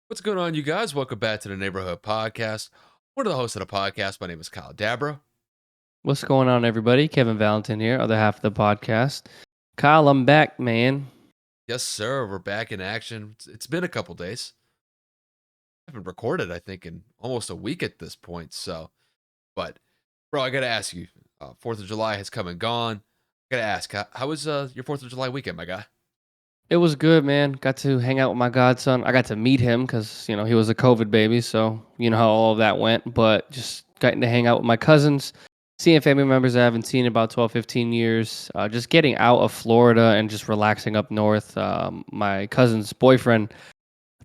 What's going on, you guys? Welcome back to the Neighborhood Podcast. One of the hosts of the podcast. My name is Kyle Dabra. What's going on, everybody? Kevin Valentin here, other half of the podcast. Kyle, I'm back, man. Yes, sir. We're back in action. It's been a couple days. I haven't recorded, I think, in almost a week at this point. But bro, I gotta ask you. 4th of July has come and gone. I gotta ask, how was your 4th of July weekend, my guy? It was good, man. Got to hang out with my godson. I got to meet him because, he was a COVID baby, so you know how all of that went. But just getting to hang out with my cousins, seeing family members I haven't seen in about 12, 15 years, just getting out of Florida and just relaxing up north. My cousin's boyfriend,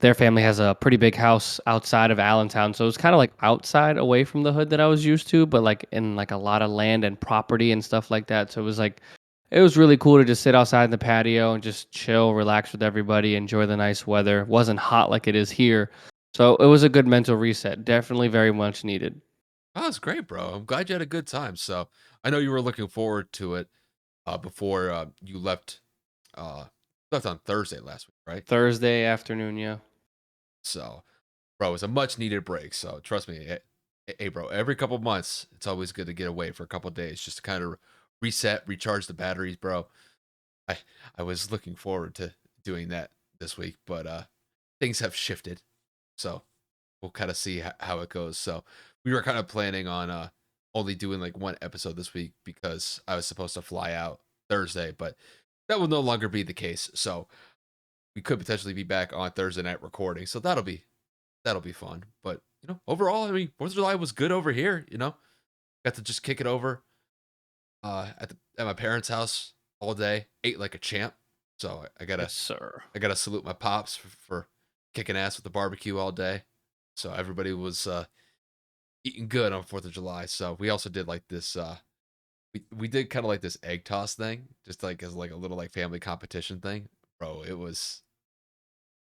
their family has a pretty big house outside of Allentown, so it was kind of like outside away from the hood that I was used to, but like in like a lot of land and property and stuff like that. So it was really cool to just sit outside in the patio and just chill, relax with everybody, enjoy the nice weather. It wasn't hot like it is here. So it was a good mental reset. Definitely very much needed. Oh, it's great, bro. I'm glad you had a good time. So I know you were looking forward to it before you uh, left on Thursday last week, right? Thursday afternoon, yeah. So bro, it's a much needed break. So trust me, hey, bro, every couple months, it's always good to get away for a couple days just to kind of reset, recharge the batteries, bro. I I was looking forward to doing that this week, but things have shifted. So we'll kind of see how it goes. So we were kind of planning on only doing like one episode this week because I was supposed to fly out Thursday, but that will no longer be the case. So we could potentially be back on Thursday night recording. So that'll be fun. But overall, I mean, 4th of July was good over here. Got to just kick it over at my parents' house all day. Ate like a champ. So I gotta Yes, sir. I gotta salute my pops for kicking ass with the barbecue all day. So everybody was eating good on 4th of July. So we also did like this. We did kind of like this egg toss thing, just like as like a little like family competition thing. Bro, it was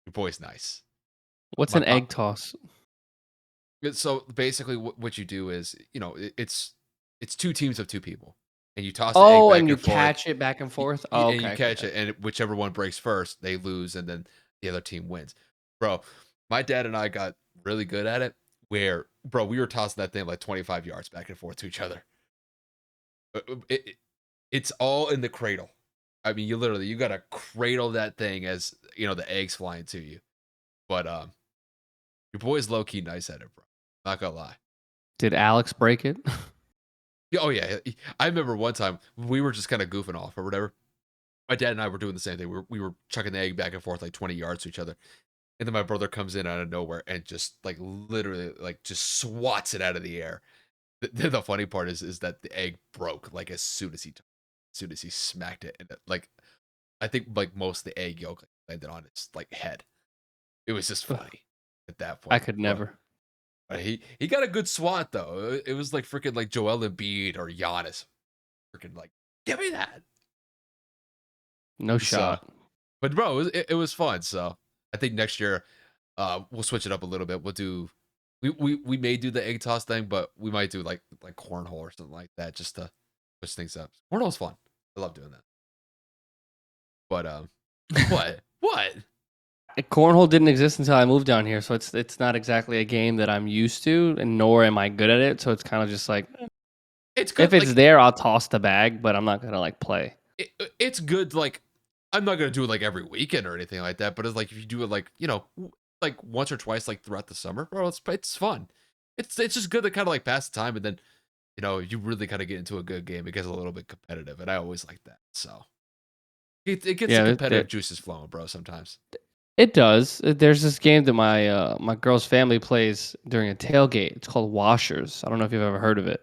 your boy's nice. What's My an pop egg toss? So basically, what you do is, it's two teams of two people, and you toss the egg Oh, back and you and forth, catch it back and forth? Oh, and you okay, okay, catch okay. it, and whichever one breaks first, they lose, and then the other team wins. Bro, my dad and I got really good at it. Where, bro, we were tossing that thing like 25 yards back and forth to each other. It's all in the cradle. I mean, you gotta cradle that thing as the eggs flying to you. But your boy's low key nice at it, bro. Not gonna lie. Did Alex break it? Oh yeah, I remember one time we were just kind of goofing off or whatever. My dad and I were doing the same thing. We were chucking the egg back and forth like 20 yards to each other, and then my brother comes in out of nowhere and just like literally like just swats it out of the air. The funny part is that the egg broke like as soon as he smacked it, and like I think like most of the egg yolk landed on its like head. It was just funny at that I point, could but. never. He got a good swat though. It was like freaking like Joel Embiid or Giannis. Freaking like, give me that. No So, shot. but bro, it was fun. So I think next year, we'll switch it up a little bit. We'll do, we may do the egg toss thing, but we might do like cornhole or something like that just to switch things up. Cornhole's fun. I love doing that. But what? Cornhole didn't exist until I moved down here, so it's not exactly a game that I'm used to, and nor am I good at it. So it's kind of just like It's if good. it's Like there, I'll toss the bag, but I'm not gonna like play. it's good. Like I'm not gonna do it like every weekend or anything like that. But it's like if you do it like like once or twice like throughout the summer, bro, it's fun. It's just good to kind of like pass the time, and then you really kind of get into a good game. It gets a little bit competitive, and I always like that. So it gets the Yeah, competitive juices flowing, bro. Sometimes. it does. There's this game that my girl's family plays during a tailgate. It's called Washers. I don't know if you've ever heard of it.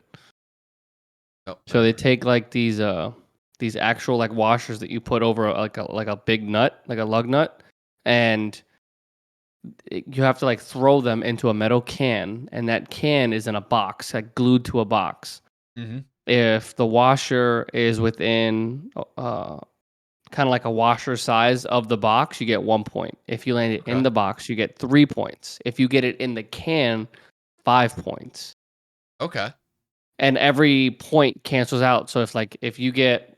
No, So never they heard of it. take like these actual like washers that you put over like a big nut, like a lug nut, and you have to like throw them into a metal can, and that can is in a box, like glued to a box. Mm-hmm. If the washer is within kind of like a washer size of the box, you get 1 point. If you land it in Okay. the box, you get 3 points. If you get it in the can, 5 points. Okay. And every point cancels out. So if you get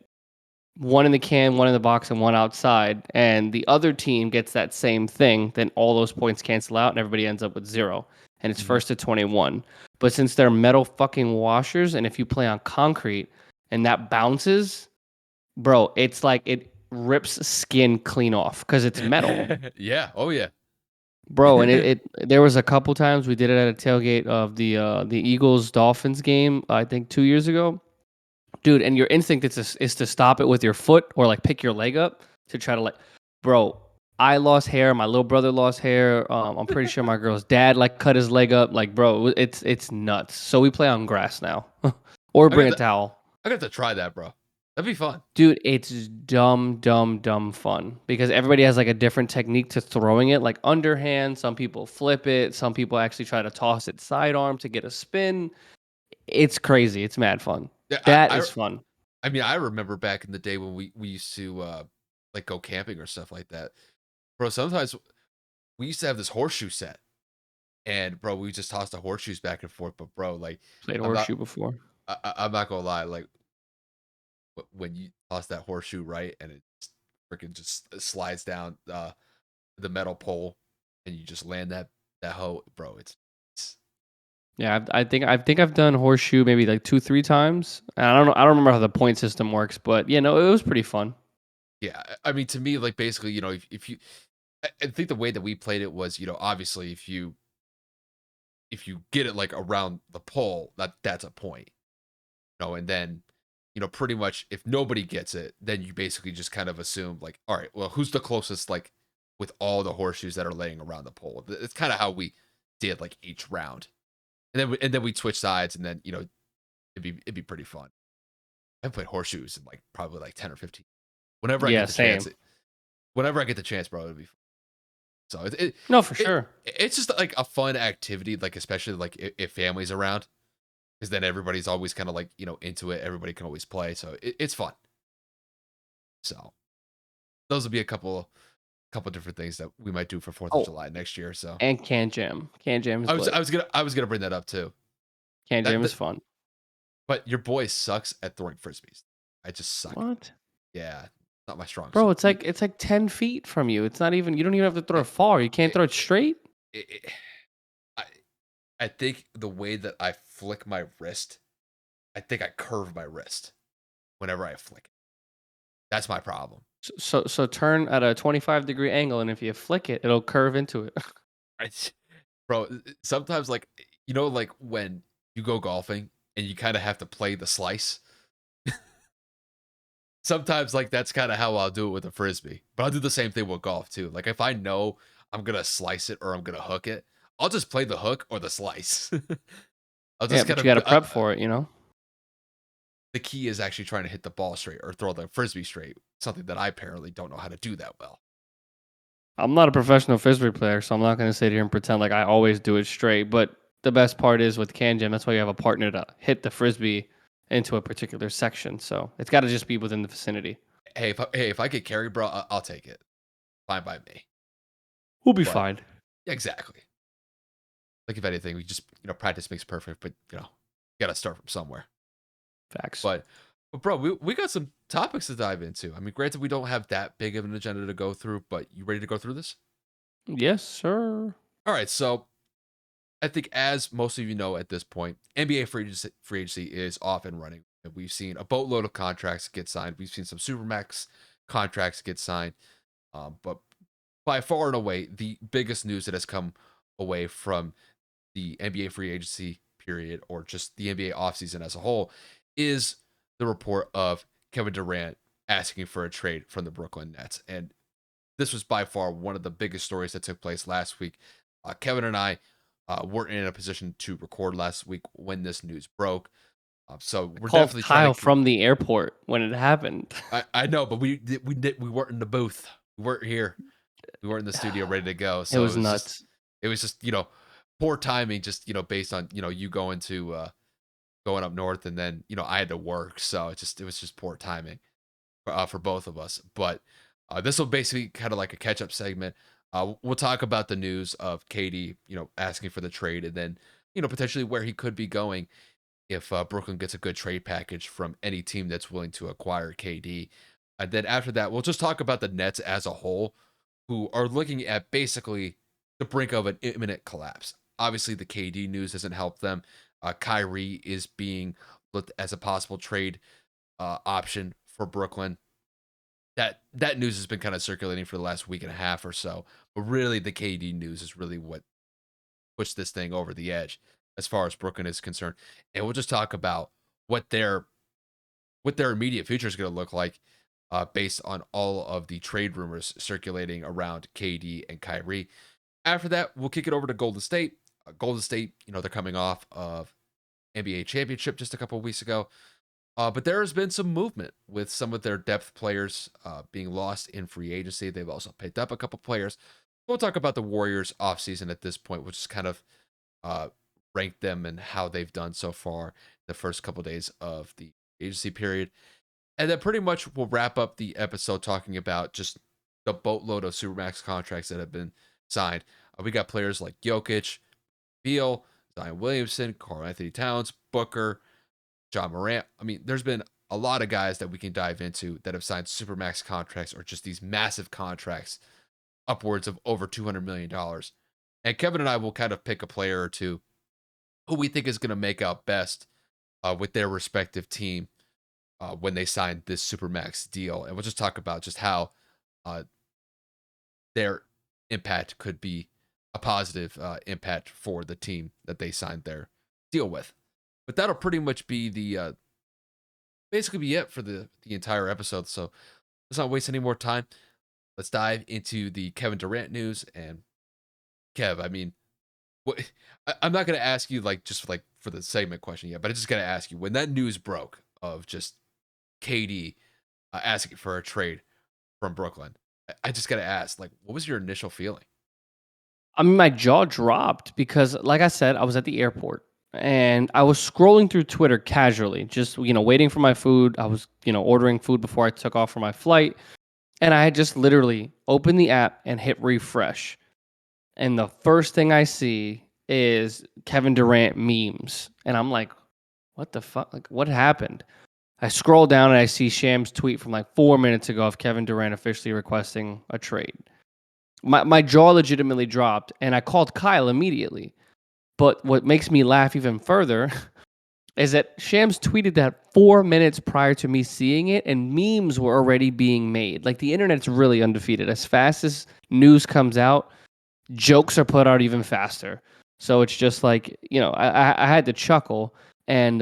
one in the can, one in the box, and one outside, and the other team gets that same thing, then all those points cancel out and everybody ends up with 0. And it's Mhm. first to 21. But since they're metal fucking washers, and if you play on concrete and that bounces, bro, it's like it rips skin clean off because it's metal. Yeah. Oh yeah. Bro, and there was a couple times we did it at a tailgate of the Eagles Dolphins game, I think 2 years ago. Dude, and your instinct is to stop it with your foot or like pick your leg up to try to like, bro. I lost hair. My little brother lost hair. I'm pretty sure my girl's dad like cut his leg up. Like, bro, it's nuts. So we play on grass now, or I got bring a to towel. I got to try that, bro. That'd be fun. Dude, it's dumb, dumb, dumb fun because everybody has like a different technique to throwing it, like underhand. Some people flip it. Some people actually try to toss it sidearm to get a spin. It's crazy. It's mad fun. Yeah, That is fun. I mean, I remember back in the day when we used to like go camping or stuff like that. Bro, sometimes we used to have this horseshoe set. And bro, we just tossed the horseshoes back and forth. But bro, like Played I'm not horseshoe before. I'm not gonna lie, like when you toss that horseshoe right and it freaking just slides down the metal pole and you just land that hoe, bro, it's Yeah, I think I've done horseshoe maybe like 2, 3 times. And I don't know. I don't remember how the point system works, but yeah, no, it was pretty fun. yeah. I mean, to me, like basically, if you I think the way that we played it was, obviously if you get it like around the pole, that's a point. And then, pretty much if nobody gets it, then you basically just kind of assume like, all right, well, who's the closest like with all the horseshoes that are laying around the pole? It's kind of how we did like each round. And then we switch sides and then, it'd be pretty fun. I've played horseshoes in like probably like 10 or 15. Whenever I Yeah, get the chance, same. whenever I get the chance, bro, it'd be fun. So No, for it sure. it's just like a fun activity, like especially like if family's around, because then everybody's always kind of like into it. Everybody can always play, so it's fun. So those will be a couple different things that we might do for Fourth of Oh, July next year. So and can jam. Can jam is I was lit. I was gonna I was gonna bring that up too. Can That, jam is that fun. but your boy sucks at throwing frisbees. I just suck. What? Yeah, not my strong Bro, suit. it's like 10 feet from you. It's not even, you don't even have to throw it far. You can't It, throw it straight? it, I I think the way that I flick my wrist, I think I curve my wrist whenever I flick it. That's my problem. So turn at a 25-degree angle, and if you flick it, it'll curve into it. I, bro, sometimes like like when you go golfing and you kind of have to play the slice. Sometimes like that's kind of how I'll do it with a frisbee. But I'll do the same thing with golf too. Like if I know I'm gonna slice it or I'm gonna hook it, I'll just play the hook or the slice. I'll Yeah, just but kind you got of to prep for it, you know? the key is actually trying to hit the ball straight or throw the frisbee straight. Something that I apparently don't know how to do that well. I'm not a professional frisbee player, so I'm not going to sit here and pretend like I always do it straight. But the best part is with can jam, that's why you have a partner to hit the frisbee into a particular section. So it's got to just be within the vicinity. Hey, if I get carry, bro, I'll take it. Fine by me. We'll be But fine. yeah, exactly. Like if anything, we just practice makes perfect. But you gotta start from somewhere. Facts. But bro, we got some topics to dive into. I mean, granted, we don't have that big of an agenda to go through, but you ready to go through this? Yes, sir. All right. So I think, as most of you know at this point, NBA free agency is off and running. We've seen a boatload of contracts get signed. We've seen some supermax contracts get signed. But by far and away, the biggest news that has come away from the NBA free agency period, or just the NBA offseason as a whole, is the report of Kevin Durant asking for a trade from the Brooklyn Nets. And this was by far one of the biggest stories that took place last week. Kevin and I weren't in a position to record last week when this news broke. So I we're called definitely trying Kyle to. from the airport when it happened. I know, but we weren't in the booth. We weren't here. We weren't in the studio ready to go. It So was nuts. it was just poor timing. Just based on you going to going up north, and then I had to work. So it was just poor timing for both of us. But this will basically kind of like a catch up segment. We'll talk about the news of KD, asking for the trade, and then potentially where he could be going if Brooklyn gets a good trade package from any team that's willing to acquire KD. And then after that, we'll just talk about the Nets as a whole, who are looking at basically the brink of an imminent collapse. Obviously, the KD news doesn't help them. Kyrie is being looked as a possible trade option for Brooklyn. That news has been kind of circulating for the last week and a half or so. But really, the KD news is really what pushed this thing over the edge as far as Brooklyn is concerned. And we'll just talk about what their what their immediate future is going to look like based on all of the trade rumors circulating around KD and Kyrie. After that, we'll kick it over to Golden State. Golden State, they're coming off of NBA championship just a couple of weeks ago. But there has been some movement with some of their depth players being lost in free agency. They've also picked up a couple players. We'll talk about the Warriors offseason at this point, which is kind of uh, rank them and how they've done so far the first couple of days of the agency period. And then pretty much we'll wrap up the episode talking about just the boatload of Supermax contracts that have been signed. We got players like Jokic, Beal, Zion Williamson, Karl Anthony Towns, Booker, John Morant. I mean, there's been a lot of guys that we can dive into that have signed Supermax contracts or just these massive contracts, upwards of over $200 million. And Kevin and I will kind of pick a player or two who we think is going to make out best with their respective team when they signed this Supermax deal. And we'll just talk about just how uh, their impact could be a positive impact for the team that they signed their deal with. But that'll pretty much be the basically be it for the entire episode. So let's not waste any more time. Let's dive into the Kevin Durant news. And Kev, I mean, what I'm not gonna ask you like just like for the segment question yet, but I just gotta ask you when that news broke of just KD asking for a trade from Brooklyn. I just gotta ask, like, what was your initial feeling? I mean, my jaw dropped because, like I said, I was at the airport and I was scrolling through Twitter casually, just, waiting for my food. I was, ordering food before I took off for my flight. And I had just literally opened the app and hit refresh. And the first thing I see is Kevin Durant memes. And I'm like, what the fuck? Like, what happened? I scroll down and I see Sham's tweet from like 4 minutes ago of Kevin Durant officially requesting a trade. My jaw legitimately dropped, and I called Kyle immediately. But what makes me laugh even further is that Shams tweeted that 4 minutes prior to me seeing it, and memes were already being made. Like the internet's really undefeated. As fast as news comes out, jokes are put out even faster. So it's just like, I had to chuckle, and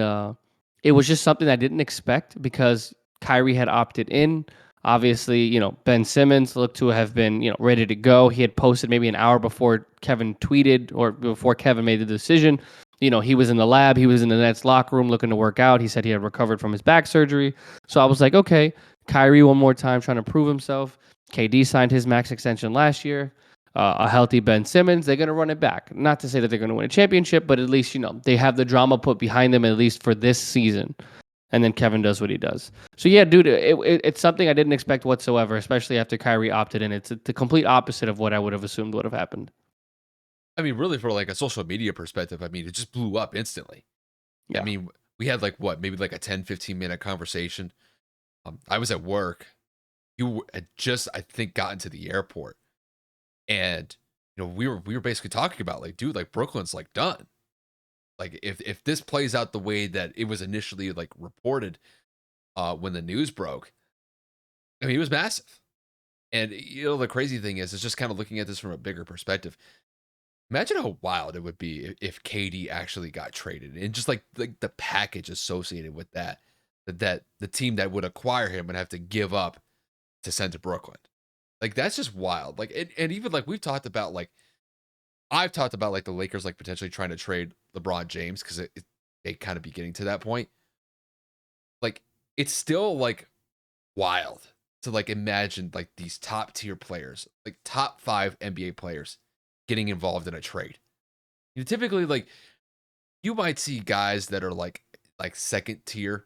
it was just something I didn't expect because Kyrie had opted in. Obviously, Ben Simmons looked to have been, ready to go. He had posted maybe an hour before Kevin tweeted or before Kevin made the decision. He was in the lab. He was in the Nets locker room looking to work out. He said he had recovered from his back surgery. So I was like, okay, Kyrie one more time trying to prove himself. KD signed his max extension last year. A healthy Ben Simmons, they're going to run it back. Not to say that they're going to win a championship, but at least, they have the drama put behind them, at least for this season. And then Kevin does what he does. So, yeah, dude, it's something I didn't expect whatsoever, especially after Kyrie opted in. It's the complete opposite of what I would have assumed would have happened. I mean, really, for like a social media perspective, I mean, it just blew up instantly. I Yeah. mean, we had like what, maybe like a 10-15 minute conversation. I was at work. You had just, I think, gotten to the airport, and we were basically talking about like, dude, like Brooklyn's like done. Like if this plays out the way that it was initially like reported when the news broke, I mean, it was massive. And the crazy thing is just kind of looking at this from a bigger perspective. Imagine how wild it would be if KD actually got traded, and just like the package associated with that the team that would acquire him would have to give up to send to Brooklyn. Like that's just wild. Like and even like we've talked about like I've talked about like the Lakers like potentially trying to trade LeBron James because they kind of be getting to that point. Like it's still like wild to like imagine like these top tier players, like top 5 NBA players, getting involved in a trade. Typically, like you might see guys that are like second tier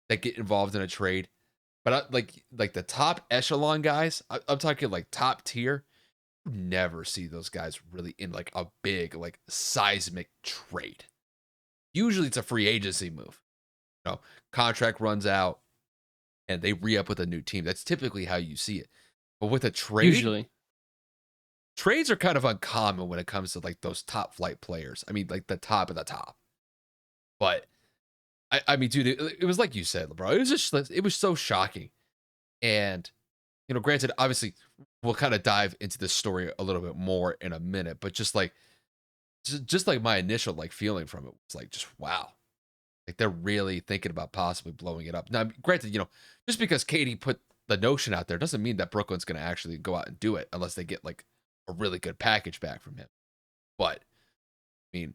that get involved in a trade, but like the top echelon guys, I'm talking like top tier. Never see those guys really in like a big like seismic trade. Usually, it's a free agency move. Contract runs out. and they re-up with a new team. That's typically how you see it. But with a trade, Usually. trades are kind of uncommon when it comes to like those top flight players. I mean, like the top of the top. But I mean, dude, it was like you said, bro. It was just it was so shocking. And granted, obviously, we'll kind of dive into this story a little bit more in a minute. But just like my initial like feeling from it was like, just wow, like they're really thinking about possibly blowing it up. Now, granted, just because Katie put the notion out there doesn't mean that Brooklyn's going to actually go out and do it unless they get like a really good package back from him. But I mean,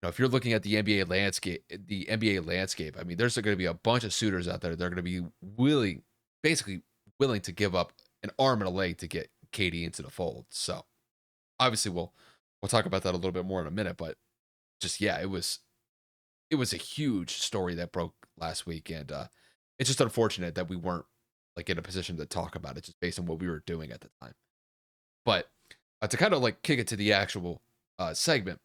if you're looking at the NBA landscape, I mean, there's going to be a bunch of suitors out there. They're going to be basically willing to give up an arm and a leg to get KD into the fold. So obviously, we'll talk about that a little bit more in a minute. But just yeah, it was a huge story that broke last week, and it's just unfortunate that we weren't like in a position to talk about it just based on what we were doing at the time. But to kind of like kick it to the actual segment,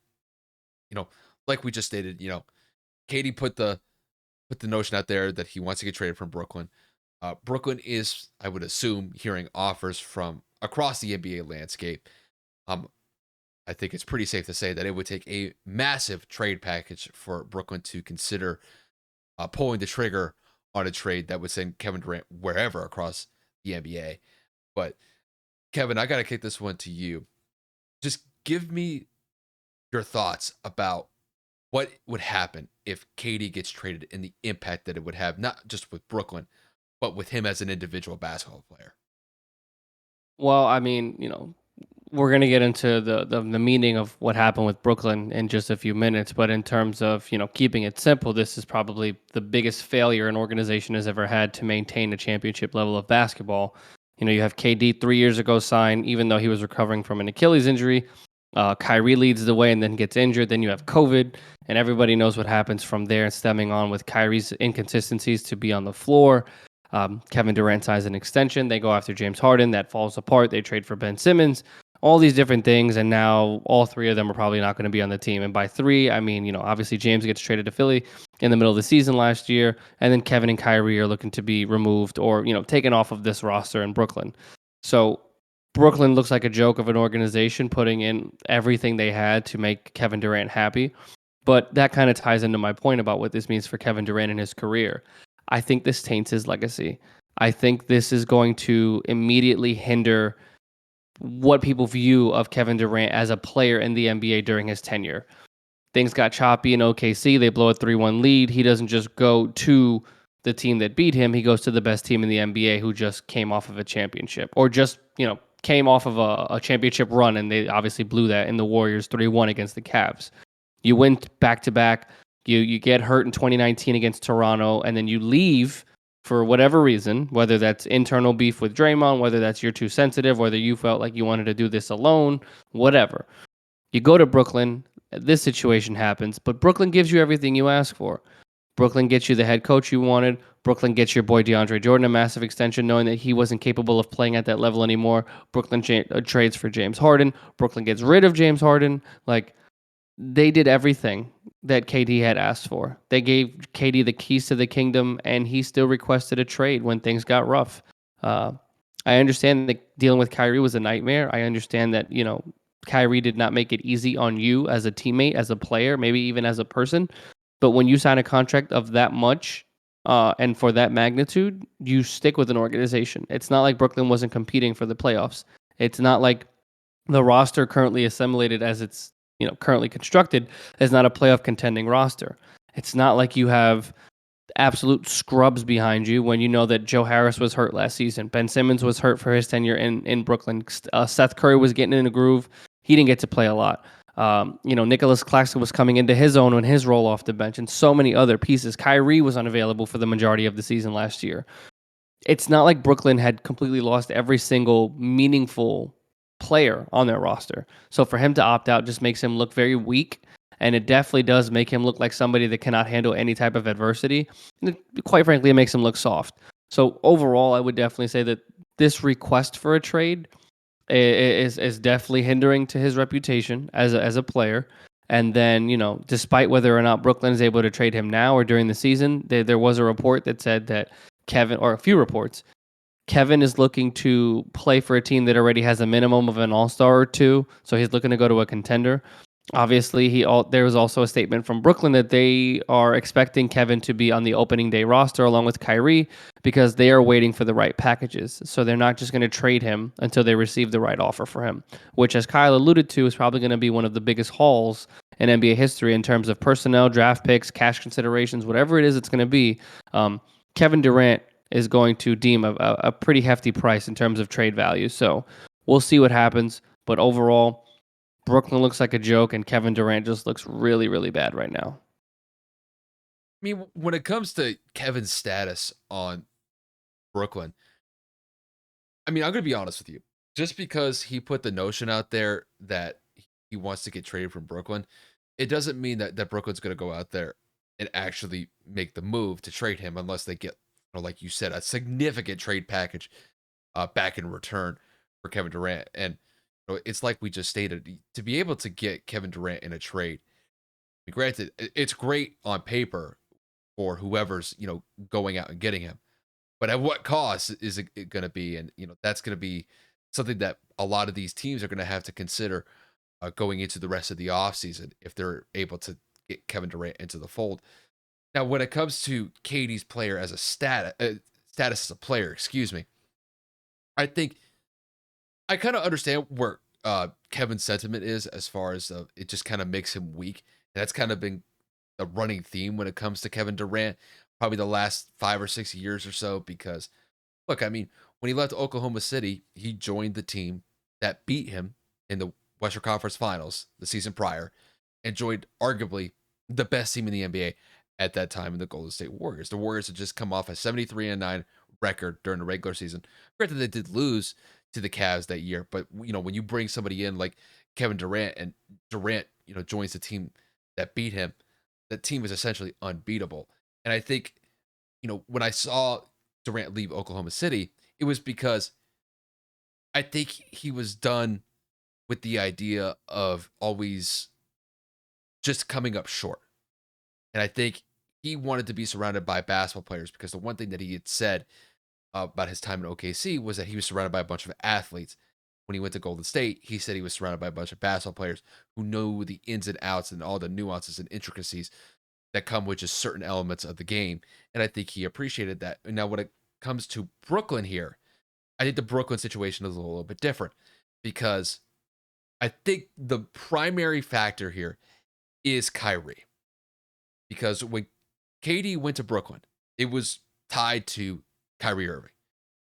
you know, like we just stated, Katie put the notion out there that he wants to get traded from Brooklyn. Brooklyn is, I would assume, hearing offers from across the NBA landscape. I think it's pretty safe to say that it would take a massive trade package for Brooklyn to consider pulling the trigger on a trade that would send Kevin Durant wherever across the NBA. But Kevin, I got to kick this one to you. Just give me your thoughts about what would happen if KD gets traded and the impact that it would have, not just with Brooklyn, but with him as an individual basketball player. Well, I mean, we're going to get into the meaning of what happened with Brooklyn in just a few minutes, but in terms of, keeping it simple, this is probably the biggest failure an organization has ever had to maintain a championship level of basketball. You have KD 3 years ago signed, even though he was recovering from an Achilles injury. Kyrie leads the way and then gets injured. Then you have COVID, and everybody knows what happens from there, stemming on with Kyrie's inconsistencies to be on the floor. Kevin Durant signs an extension. They go after James Harden. That falls apart. They trade for Ben Simmons. All these different things, and now all three of them are probably not going to be on the team. And by three, I mean, obviously James gets traded to Philly in the middle of the season last year, and then Kevin and Kyrie are looking to be removed or, taken off of this roster in Brooklyn. So Brooklyn looks like a joke of an organization putting in everything they had to make Kevin Durant happy. But that kind of ties into my point about what this means for Kevin Durant and his career. I think this taints his legacy. I think this is going to immediately hinder what people view of Kevin Durant as a player in the NBA during his tenure. Things got choppy in OKC. They blow a 3-1 lead. He doesn't just go to the team that beat him. He goes to the best team in the NBA who just came off of a championship or just, came off of a championship run, and they obviously blew that in the Warriors 3-1 against the Cavs. You win back-to-back. You get hurt in 2019 against Toronto, and then you leave for whatever reason, whether that's internal beef with Draymond, whether that's you're too sensitive, whether you felt like you wanted to do this alone, whatever. You go to Brooklyn, this situation happens, but Brooklyn gives you everything you ask for. Brooklyn gets you the head coach you wanted. Brooklyn gets your boy DeAndre Jordan a massive extension, knowing that he wasn't capable of playing at that level anymore. Brooklyn trades for James Harden. Brooklyn gets rid of James Harden. Like, they did everything that KD had asked for. They gave KD the keys to the kingdom, and he still requested a trade when things got rough. I understand that dealing with Kyrie was a nightmare. I understand that, Kyrie did not make it easy on you as a teammate, as a player, maybe even as a person. But when you sign a contract of that much and for that magnitude, you stick with an organization. It's not like Brooklyn wasn't competing for the playoffs. It's not like the roster currently assimilated as it's currently constructed is not a playoff contending roster. It's not like you have absolute scrubs behind you when you know that Joe Harris was hurt last season. Ben Simmons was hurt for his tenure in Brooklyn. Seth Curry was getting in a groove. He didn't get to play a lot. Nicholas Claxton was coming into his own on his role off the bench, and so many other pieces. Kyrie was unavailable for the majority of the season last year. It's not like Brooklyn had completely lost every single meaningful player on their roster. So for him to opt out just makes him look very weak, and it definitely does make him look like somebody that cannot handle any type of adversity. And quite frankly, it makes him look soft. So overall, I would definitely say that this request for a trade is definitely hindering to his reputation as a player. And then, despite whether or not Brooklyn is able to trade him now or during the season, there was a report that said that Kevin, or a few reports, Kevin is looking to play for a team that already has a minimum of an all-star or two, so he's looking to go to a contender. Obviously, there was also a statement from Brooklyn that they are expecting Kevin to be on the opening day roster along with Kyrie because they are waiting for the right packages. So they're not just going to trade him until they receive the right offer for him, which, as Kyle alluded to, is probably going to be one of the biggest hauls in NBA history in terms of personnel, draft picks, cash considerations, whatever it is it's going to be. Kevin Durant is going to deem a pretty hefty price in terms of trade value. So we'll see what happens. But overall, Brooklyn looks like a joke, and Kevin Durant just looks really, really bad right now. I mean, when it comes to Kevin's status on Brooklyn, I mean, I'm going to be honest with you. Just because he put the notion out there that he wants to get traded from Brooklyn, it doesn't mean that Brooklyn's going to go out there and actually make the move to trade him unless they get, like you said, a significant trade package back in return for Kevin Durant. And it's like we just stated, to be able to get Kevin Durant in a trade, granted, it's great on paper for whoever's going out and getting him, but at what cost is it going to be? And that's going to be something that a lot of these teams are going to have to consider going into the rest of the offseason if they're able to get Kevin Durant into the fold. Now, when it comes to KD's player as a status as a player, excuse me, I think I kind of understand where Kevin's sentiment is as far as it just kind of makes him weak. And that's kind of been a running theme when it comes to Kevin Durant, probably the last 5 or 6 years or so. Because, look, I mean, when he left Oklahoma City, he joined the team that beat him in the Western Conference Finals the season prior and joined arguably the best team in the NBA at that time in the Golden State Warriors. The Warriors had just come off a 73-9 record during the regular season. Granted, they did lose to the Cavs that year, but when you bring somebody in like Kevin Durant and Durant, joins the team that beat him, that team is essentially unbeatable. And I think, when I saw Durant leave Oklahoma City, it was because I think he was done with the idea of always just coming up short. And I think he wanted to be surrounded by basketball players because the one thing that he had said about his time in OKC was that he was surrounded by a bunch of athletes. When he went to Golden State, he said he was surrounded by a bunch of basketball players who know the ins and outs and all the nuances and intricacies that come with just certain elements of the game. And I think he appreciated that. And now, when it comes to Brooklyn here, I think the Brooklyn situation is a little bit different because I think the primary factor here is Kyrie. Because when KD went to Brooklyn, it was tied to Kyrie Irving.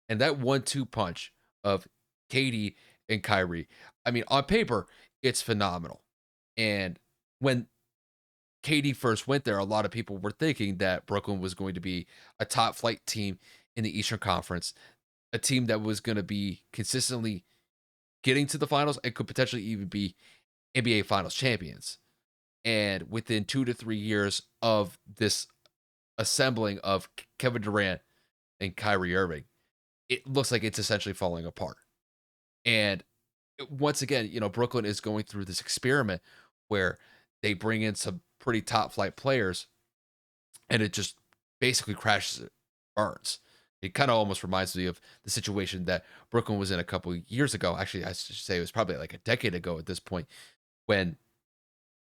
And that 1-2 punch of KD and Kyrie, I mean, on paper, it's phenomenal. And when KD first went there, a lot of people were thinking that Brooklyn was going to be a top flight team in the Eastern Conference, a team that was going to be consistently getting to the finals and could potentially even be NBA Finals champions. And within 2 to 3 years of this assembling of Kevin Durant and Kyrie Irving, it looks like it's essentially falling apart. And once again, Brooklyn is going through this experiment where they bring in some pretty top flight players and it just basically crashes it, burns. It kind of almost reminds me of the situation that Brooklyn was in a couple of years ago. Actually, I should say it was probably like a decade ago at this point when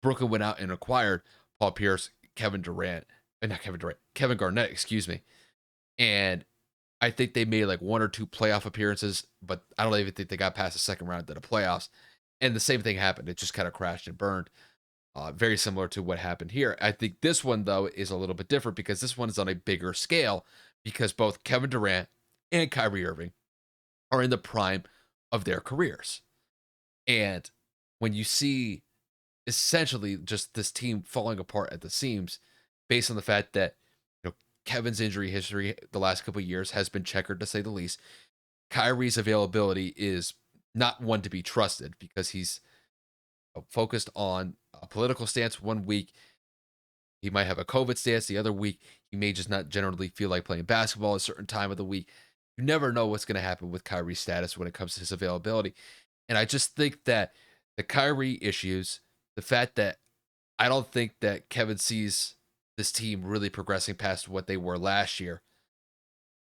Brooklyn went out and acquired Paul Pierce, Kevin Durant, and not Kevin Durant, Kevin Garnett, excuse me. And I think they made like 1 or 2 playoff appearances, but I don't even think they got past the second round of the playoffs. And the same thing happened. It just kind of crashed and burned. Very similar to what happened here. I think this one, though, is a little bit different because this one is on a bigger scale because both Kevin Durant and Kyrie Irving are in the prime of their careers. And when you see essentially just this team falling apart at the seams based on the fact that Kevin's injury history the last couple of years has been checkered to say the least. Kyrie's availability is not one to be trusted because he's focused on a political stance one week. He might have a COVID stance the other week. He may just not generally feel like playing basketball a certain time of the week. You never know what's going to happen with Kyrie's status when it comes to his availability. And I just think that the Kyrie issues, the fact that I don't think that Kevin sees this team really progressing past what they were last year.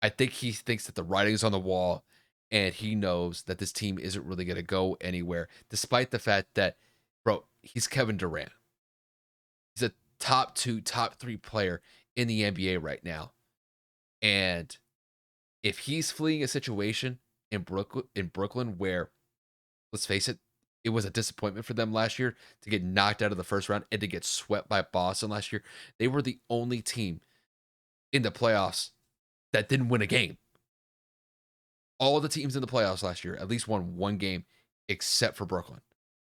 I think he thinks that the writing's on the wall and he knows that this team isn't really going to go anywhere, despite the fact that, bro, he's Kevin Durant. He's a top two, top three player in the NBA right now. And if he's fleeing a situation in Brooklyn where, let's face it, it was a disappointment for them last year to get knocked out of the first round and to get swept by Boston last year. They were the only team in the playoffs that didn't win a game. All of the teams in the playoffs last year at least won one game except for Brooklyn.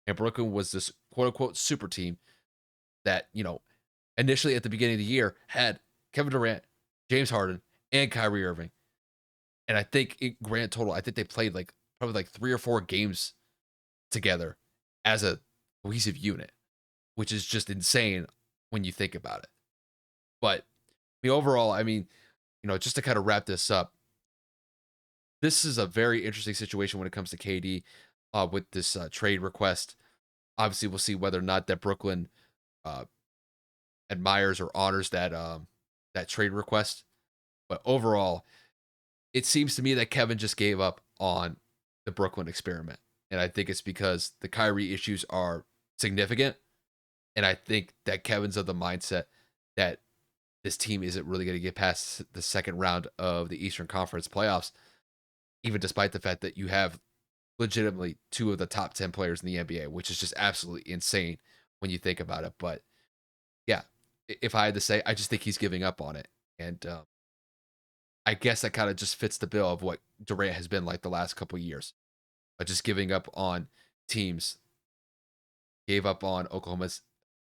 And Brooklyn was this quote unquote super team that, initially at the beginning of the year had Kevin Durant, James Harden, and Kyrie Irving. And I think in grand total, I think they played probably like 3 or 4 games together as a cohesive unit, which is just insane when you think about it. But overall, just to kind of wrap this up, this is a very interesting situation when it comes to KD with this trade request. Obviously, we'll see whether or not that Brooklyn uh, admires or honors that trade request. But overall, it seems to me that Kevin just gave up on the Brooklyn experiment. And I think it's because the Kyrie issues are significant. And I think that Kevin's of the mindset that this team isn't really going to get past the second round of the Eastern Conference playoffs, even despite the fact that you have legitimately 2 of the top 10 players in the NBA, which is just absolutely insane when you think about it. But yeah, if I had to say, I just think he's giving up on it. And I guess that kind of just fits the bill of what Durant has been like the last couple of years. Just giving up on teams. Gave up on Oklahoma's.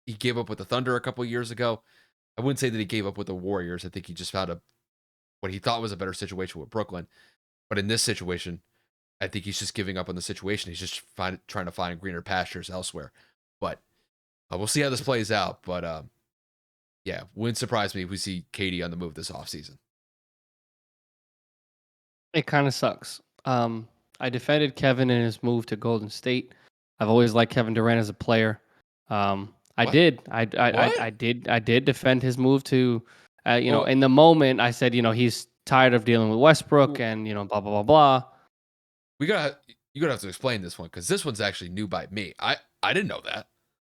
He gave up with the Thunder a couple of years ago. I wouldn't say that he gave up with the Warriors. I think he just found what he thought was a better situation with Brooklyn. But in this situation, I think he's just giving up on the situation. He's just trying to find greener pastures elsewhere. But we'll see how this plays out. But yeah, wouldn't surprise me if we see KD on the move this offseason. It kind of sucks. I defended Kevin in his move to Golden State. I've always liked Kevin Durant as a player. I What? did. What? I did defend his move to, Well, in the moment, I said, he's tired of dealing with Westbrook w- and, blah, blah, blah, blah. we got you're gonna have to explain this one because this one's actually new by me. I didn't know that.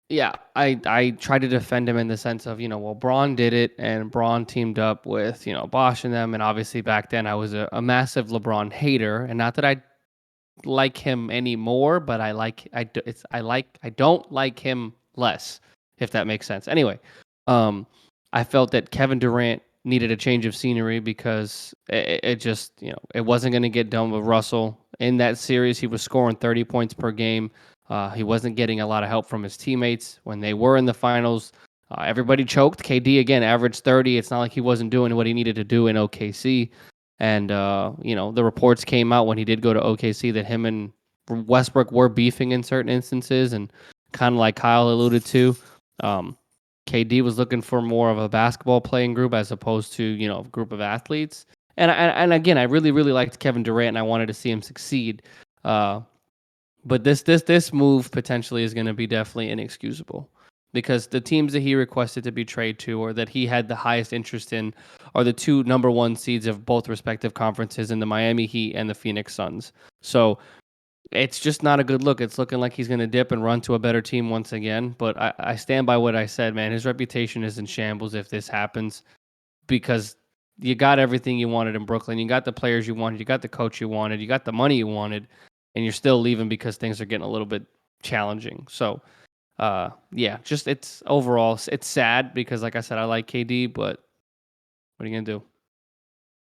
Yeah, I try to defend him in the sense of, well, Braun did it and Braun teamed up with, Bosch and them. And obviously back then I was a massive LeBron hater. And not that I like him anymore, but I don't like him less, if that makes sense. Anyway, um, I felt that Kevin Durant needed a change of scenery because it just it wasn't going to get done with Russell in that series. He was scoring 30 points per game. He wasn't getting a lot of help from his teammates when they were in the finals. Everybody choked. KD again averaged 30. It's not like he wasn't doing what he needed to do in OKC. And the reports came out when he did go to OKC that him and Westbrook were beefing in certain instances, and kind of like Kyle alluded to, KD was looking for more of a basketball playing group as opposed to a group of athletes. And again, I really really liked Kevin Durant, and I wanted to see him succeed. But this move potentially is going to be definitely inexcusable because the teams that he requested to be traded to or that he had the highest interest in are the 2 number 1 seeds of both respective conferences in the Miami Heat and the Phoenix Suns. So it's just not a good look. It's looking like he's going to dip and run to a better team once again. But I stand by what I said, man. His reputation is in shambles if this happens because you got everything you wanted in Brooklyn. You got the players you wanted. You got the coach you wanted. You got the money you wanted. And you're still leaving because things are getting a little bit challenging. So, yeah, just it's overall, it's sad because, like I said, I like KD, but what are you going to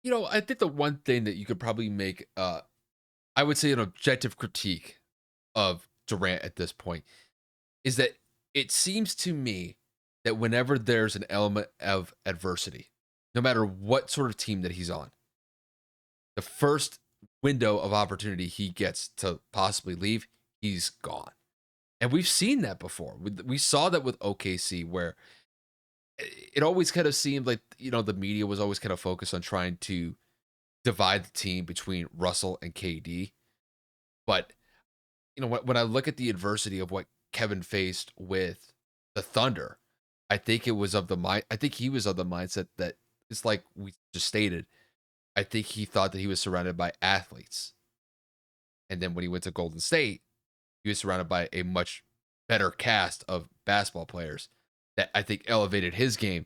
do? I think the one thing that you could probably make, I would say, an objective critique of Durant at this point is that it seems to me that whenever there's an element of adversity, no matter what sort of team that he's on, the first window of opportunity he gets to possibly leave, he's gone. And we've seen that before. We saw that with OKC, where it always kind of seemed like, the media was always kind of focused on trying to divide the team between Russell and KD. But, when I look at the adversity of what Kevin faced with the Thunder, I think he was of the mindset that it's like we just stated. I think he thought that he was surrounded by athletes. And then when he went to Golden State, he was surrounded by a much better cast of basketball players that I think elevated his game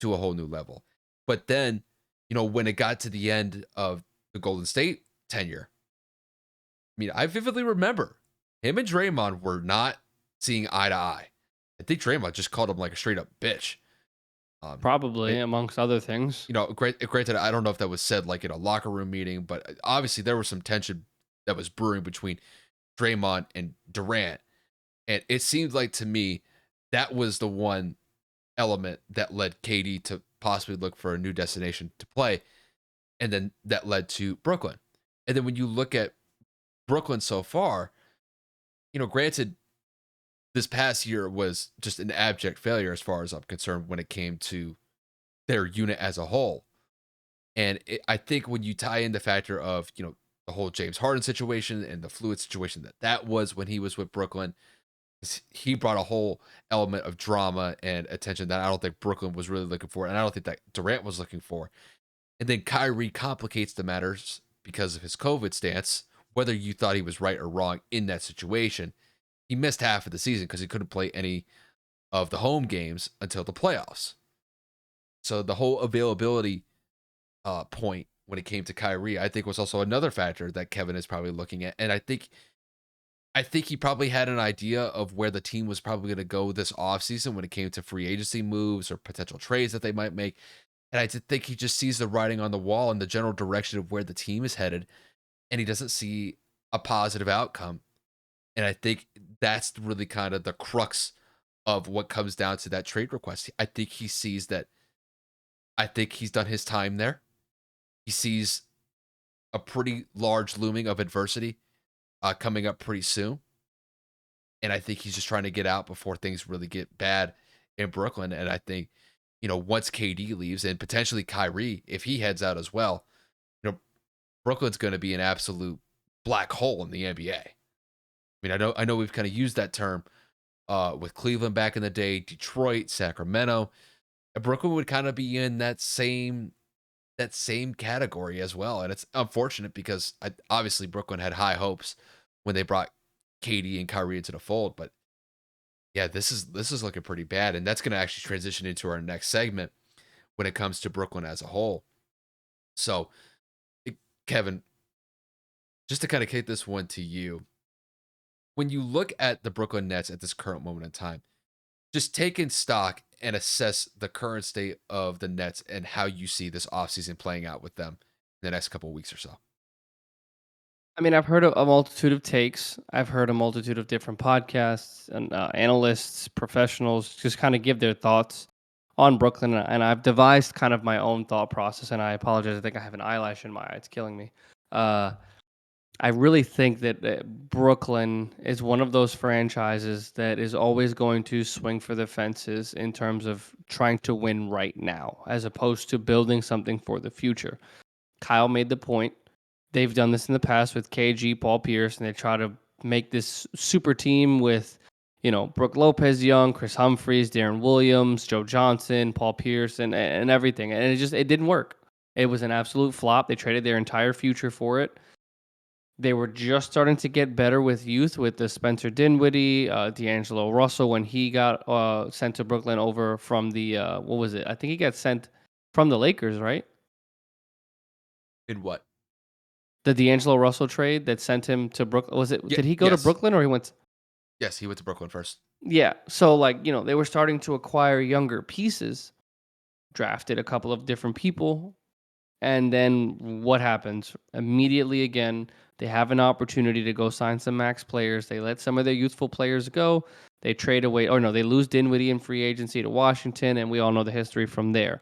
to a whole new level. But then, when it got to the end of the Golden State tenure, I mean, I vividly remember him and Draymond were not seeing eye to eye. I think Draymond just called him like a straight up bitch. Probably, It, amongst other things. granted, I don't know if that was said like in a locker room meeting, but obviously there was some tension that was brewing between Draymond and Durant. And it seemed like to me that was the one element that led KD to possibly look for a new destination to play. And then that led to Brooklyn. And then when you look at Brooklyn so far, granted, this past year was just an abject failure as far as I'm concerned when it came to their unit as a whole. And I think when you tie in the factor of, the whole James Harden situation and the fluid situation that was when he was with Brooklyn, he brought a whole element of drama and attention that I don't think Brooklyn was really looking for, and I don't think that Durant was looking for. And then Kyrie complicates the matters because of his COVID stance. Whether you thought he was right or wrong in that situation, he missed half of the season because he couldn't play any of the home games until the playoffs. So the whole availability point when it came to Kyrie, I think was also another factor that Kevin is probably looking at. And I think he probably had an idea of where the team was probably going to go this offseason when it came to free agency moves or potential trades that they might make. And I think he just sees the writing on the wall and the general direction of where the team is headed, and he doesn't see a positive outcome. And I think that's really kind of the crux of what comes down to that trade request. I think he sees that. I think he's done his time there. He sees a pretty large looming of adversity coming up pretty soon. And I think he's just trying to get out before things really get bad in Brooklyn. And I think, once KD leaves and potentially Kyrie, if he heads out as well, Brooklyn's going to be an absolute black hole in the NBA. I mean, I know we've kind of used that term with Cleveland back in the day, Detroit, Sacramento. And Brooklyn would kind of be in that same category as well. And it's unfortunate because obviously Brooklyn had high hopes when they brought KD and Kyrie into the fold, but yeah, this is looking pretty bad, and that's going to actually transition into our next segment when it comes to Brooklyn as a whole. So, Kevin, just to kind of kick this one to you, when you look at the Brooklyn Nets at this current moment in time, just take in stock and assess the current state of the Nets and how you see this offseason playing out with them in the next couple of weeks or so. I mean, I've heard a multitude of takes. I've heard a multitude of different podcasts and analysts, professionals just kind of give their thoughts on Brooklyn. And I've devised kind of my own thought process. And I apologize. I think I have an eyelash in my eye. It's killing me. I really think that Brooklyn is one of those franchises that is always going to swing for the fences in terms of trying to win right now, as opposed to building something for the future. Kyle made the point. They've done this in the past with KG, Paul Pierce, and they try to make this super team with, Brooke Lopez Young, Chris Humphries, Darren Williams, Joe Johnson, Paul Pierce, and everything. And it didn't work. It was an absolute flop. They traded their entire future for it. They were just starting to get better with youth with the Spencer Dinwiddie, D'Angelo Russell when he got sent to Brooklyn over from the, what was it? I think he got sent from the Lakers, right? In what? The D'Angelo Russell trade that sent him to Brooklyn. Was it? Yeah, Did he go to yes. Brooklyn or he went? Yes, he went to Brooklyn first. Yeah. So they were starting to acquire younger pieces, drafted a couple of different people, and then what happens? Immediately again, they have an opportunity to go sign some max players. They let some of their youthful players go. They trade away, or no, they lose Dinwiddie in free agency to Washington, and we all know the history from there.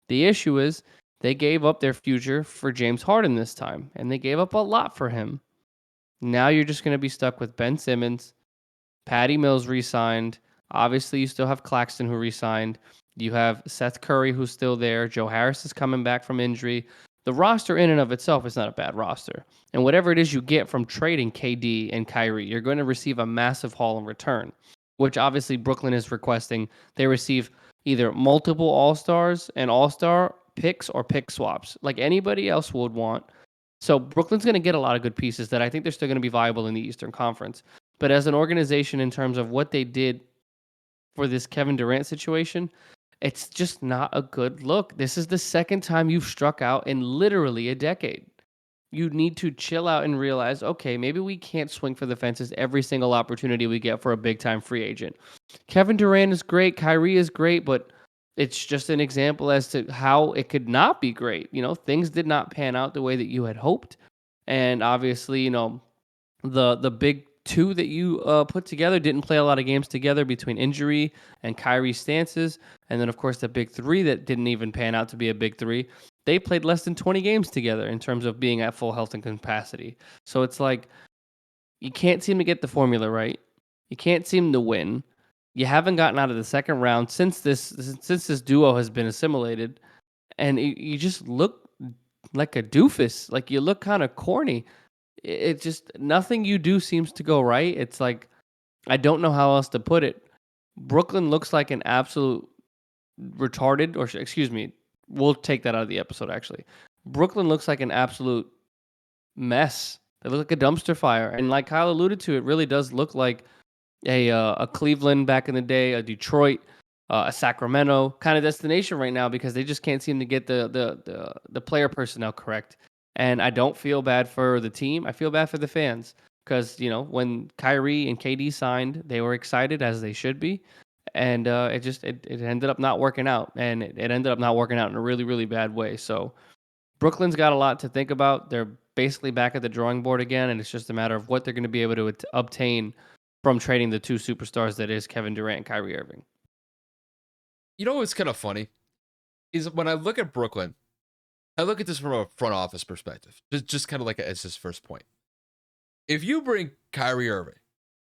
The issue is they gave up their future for James Harden this time, and they gave up a lot for him. Now you're just going to be stuck with Ben Simmons. Patty Mills re-signed. Obviously, you still have Claxton who re-signed. You have Seth Curry who's still there. Joe Harris is coming back from injury. The roster in and of itself is not a bad roster. And whatever it is you get from trading KD and Kyrie, you're going to receive a massive haul in return, which obviously Brooklyn is requesting. They receive either multiple All-Stars, an All-Star, picks or pick swaps like anybody else would want. So Brooklyn's going to get a lot of good pieces that I think they're still going to be viable in the Eastern Conference. But as an organization, in terms of what they did for this Kevin Durant situation, it's just not a good look. This is the second time you've struck out in literally a decade. You need to chill out and realize, okay, maybe we can't swing for the fences every single opportunity we get for a big time free agent. Kevin Durant is great, Kyrie is great, but it's just an example as to how it could not be great. Things did not pan out the way that you had hoped. And obviously, the big two that you put together didn't play a lot of games together between injury and Kyrie's stances, and then of course the big three that didn't even pan out to be a big three. They played less than 20 games together in terms of being at full health and capacity. So it's like you can't seem to get the formula right. You can't seem to win. You haven't gotten out of the second round since this duo has been assimilated, and you just look like a doofus. Like you look kind of corny. It just nothing you do seems to go right. It's like I don't know how else to put it. Brooklyn looks like an absolute retarded, or excuse me, we'll take that out of the episode. Actually, Brooklyn looks like an absolute mess. They look like a dumpster fire, and like Kyle alluded to, it really does look like a Cleveland back in the day, a Detroit, a Sacramento kind of destination right now because they just can't seem to get the player personnel correct. And I don't feel bad for the team. I feel bad for the fans because when Kyrie and KD signed, they were excited as they should be, and it ended up not working out, and it ended up not working out in a really really bad way. So Brooklyn's got a lot to think about. They're basically back at the drawing board again, and it's just a matter of what they're going to be able to obtain from trading the two superstars that is Kevin Durant and Kyrie Irving. You know what's kind of funny is when I look at Brooklyn, I look at this from a front office perspective, just kind of like as his first point. If you bring Kyrie Irving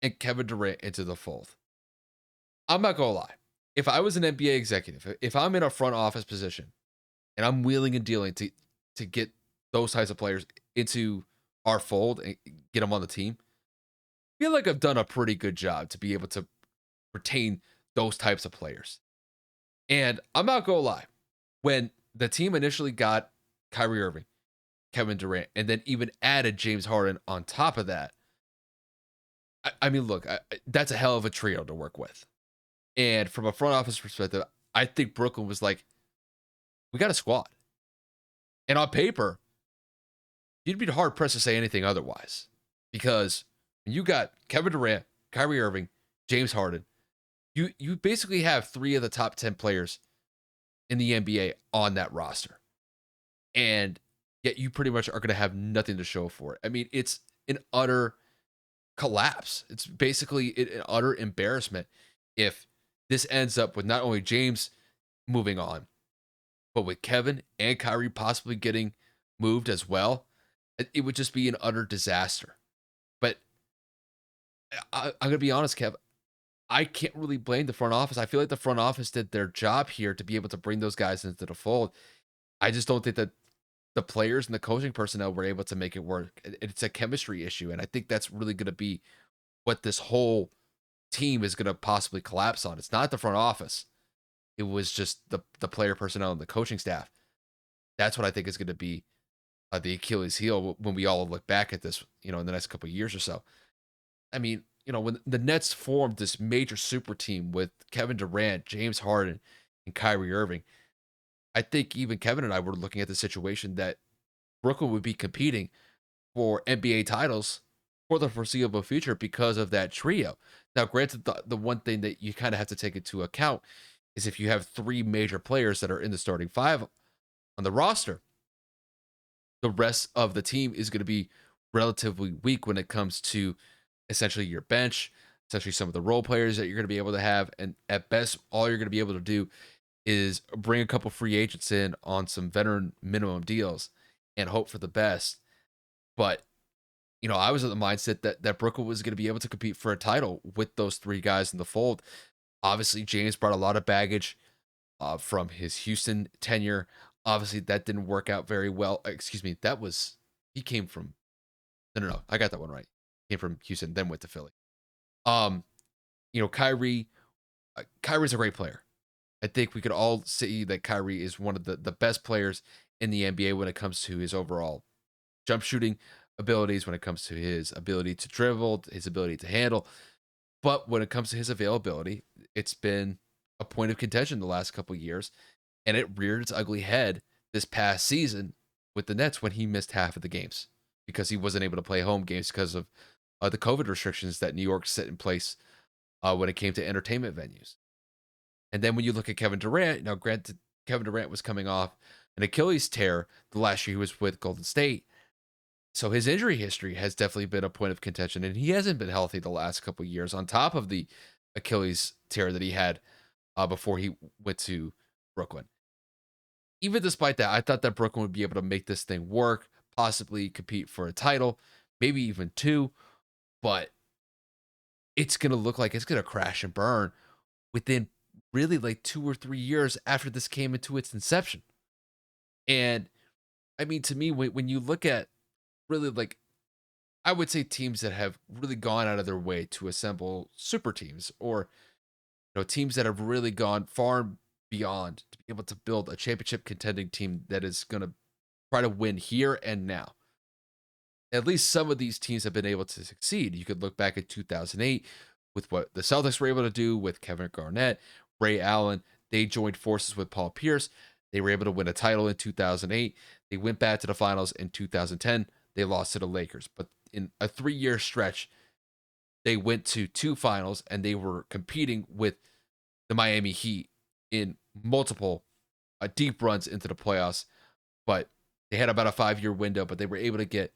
and Kevin Durant into the fold, I'm not gonna lie. If I was an NBA executive, if I'm in a front office position and I'm wheeling and dealing to get those types of players into our fold and get them on the team, I feel like I've done a pretty good job to be able to retain those types of players. And I'm not gonna lie, when the team initially got Kyrie Irving, Kevin Durant, and then even added James Harden on top of that, I mean, look, that's a hell of a trio to work with. And from a front office perspective, I think Brooklyn was like, we got a squad. And on paper, you'd be hard pressed to say anything otherwise. Because when you got Kevin Durant, Kyrie Irving, James Harden, you basically have 3 of the top 10 players in the NBA on that roster. And yet you pretty much are going to have nothing to show for it. I mean, it's an utter collapse. It's basically an utter embarrassment if this ends up with not only James moving on, but with Kevin and Kyrie possibly getting moved as well. It would just be an utter disaster. But I'm going to be honest, Kev. I can't really blame the front office. I feel like the front office did their job here to be able to bring those guys into the fold. I just don't think that the players and the coaching personnel were able to make it work. It's a chemistry issue. And I think that's really going to be what this whole team is going to possibly collapse on. It's not the front office. It was just the player personnel and the coaching staff. That's what I think is going to be the Achilles heel when we all look back at this, in the next couple of years or so. I mean, when the Nets formed this major super team with Kevin Durant, James Harden, and Kyrie Irving, I think even Kevin and I were looking at the situation that Brooklyn would be competing for NBA titles for the foreseeable future because of that trio. Now, granted, the one thing that you kind of have to take into account is if you have 3 major players that are in the starting 5 on the roster, the rest of the team is going to be relatively weak when it comes to essentially your bench, essentially some of the role players that you're going to be able to have. And at best, all you're going to be able to do is bring a couple free agents in on some veteran minimum deals and hope for the best. But, I was in the mindset that Brooklyn was going to be able to compete for a title with those 3 guys in the fold. Obviously, James brought a lot of baggage from his Houston tenure. Obviously, that didn't work out very well. Excuse me, he came from, no, I got that one right. Came from Houston, then went to Philly. Um, Kyrie's a great player. I think we could all see that Kyrie is one of the best players in the NBA when it comes to his overall jump shooting abilities, when it comes to his ability to dribble, his ability to handle. But when it comes to his availability, it's been a point of contention the last couple of years, and it reared its ugly head this past season with the Nets when he missed half of the games because he wasn't able to play home games because of the COVID restrictions that New York set in place when it came to entertainment venues. And then when you look at Kevin Durant, now granted, Kevin Durant was coming off an Achilles tear the last year he was with Golden State. So his injury history has definitely been a point of contention, and he hasn't been healthy the last couple of years. On top of the Achilles tear that he had before he went to Brooklyn. Even despite that, I thought that Brooklyn would be able to make this thing work, possibly compete for a title, maybe even two. But it's gonna look like it's gonna crash and burn within really like 2 or 3 years after this came into its inception. And I mean, to me, when you look at really like I would say teams that have really gone out of their way to assemble super teams or teams that have really gone far and beyond to be able to build a championship contending team that is going to try to win here and now. At least some of these teams have been able to succeed. You could look back at 2008 with what the Celtics were able to do with Kevin Garnett, Ray Allen. They joined forces with Paul Pierce. They were able to win a title in 2008. They went back to the finals in 2010. They lost to the Lakers. But in a 3-year stretch, they went to 2 finals and they were competing with the Miami Heat in multiple deep runs into the playoffs. But they had about a 5-year window, but they were able to get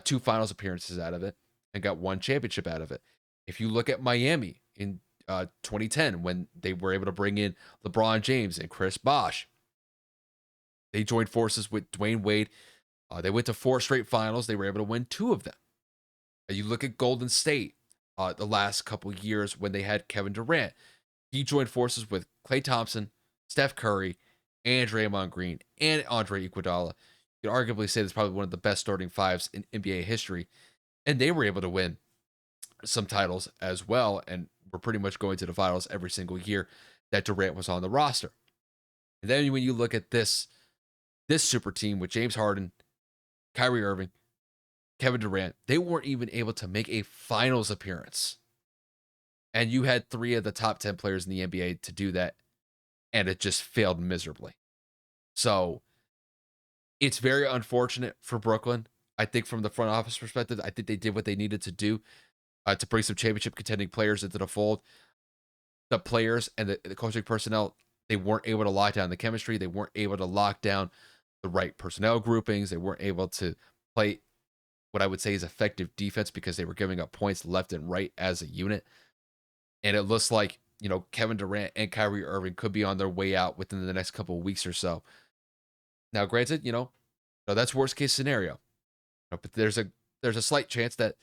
2 finals appearances out of it and got 1 championship out of it. If you look at Miami in 2010, when they were able to bring in LeBron James and Chris Bosh, they joined forces with Dwayne Wade. They went to 4 straight finals. They were able to win 2 of them. You look at Golden State the last couple years when they had Kevin Durant. He joined forces with Klay Thompson, Steph Curry, and Draymond Green, and Andre Iguodala. You could arguably say that's probably one of the best starting fives in NBA history. And they were able to win some titles as well, and were pretty much going to the finals every single year that Durant was on the roster. And then when you look at this super team with James Harden, Kyrie Irving, Kevin Durant, they weren't even able to make a finals appearance. And you had 3 of the top 10 players in the NBA to do that, and it just failed miserably. So it's very unfortunate for Brooklyn. I think from the front office perspective, I think they did what they needed to do to bring some championship contending players into the fold. The players and the coaching personnel, they weren't able to lock down the chemistry. They weren't able to lock down the right personnel groupings. They weren't able to play what I would say is effective defense because they were giving up points left and right as a unit. And it looks like, Kevin Durant and Kyrie Irving could be on their way out within the next couple of weeks or so. Now, granted, that's worst case scenario. But there's a slight chance that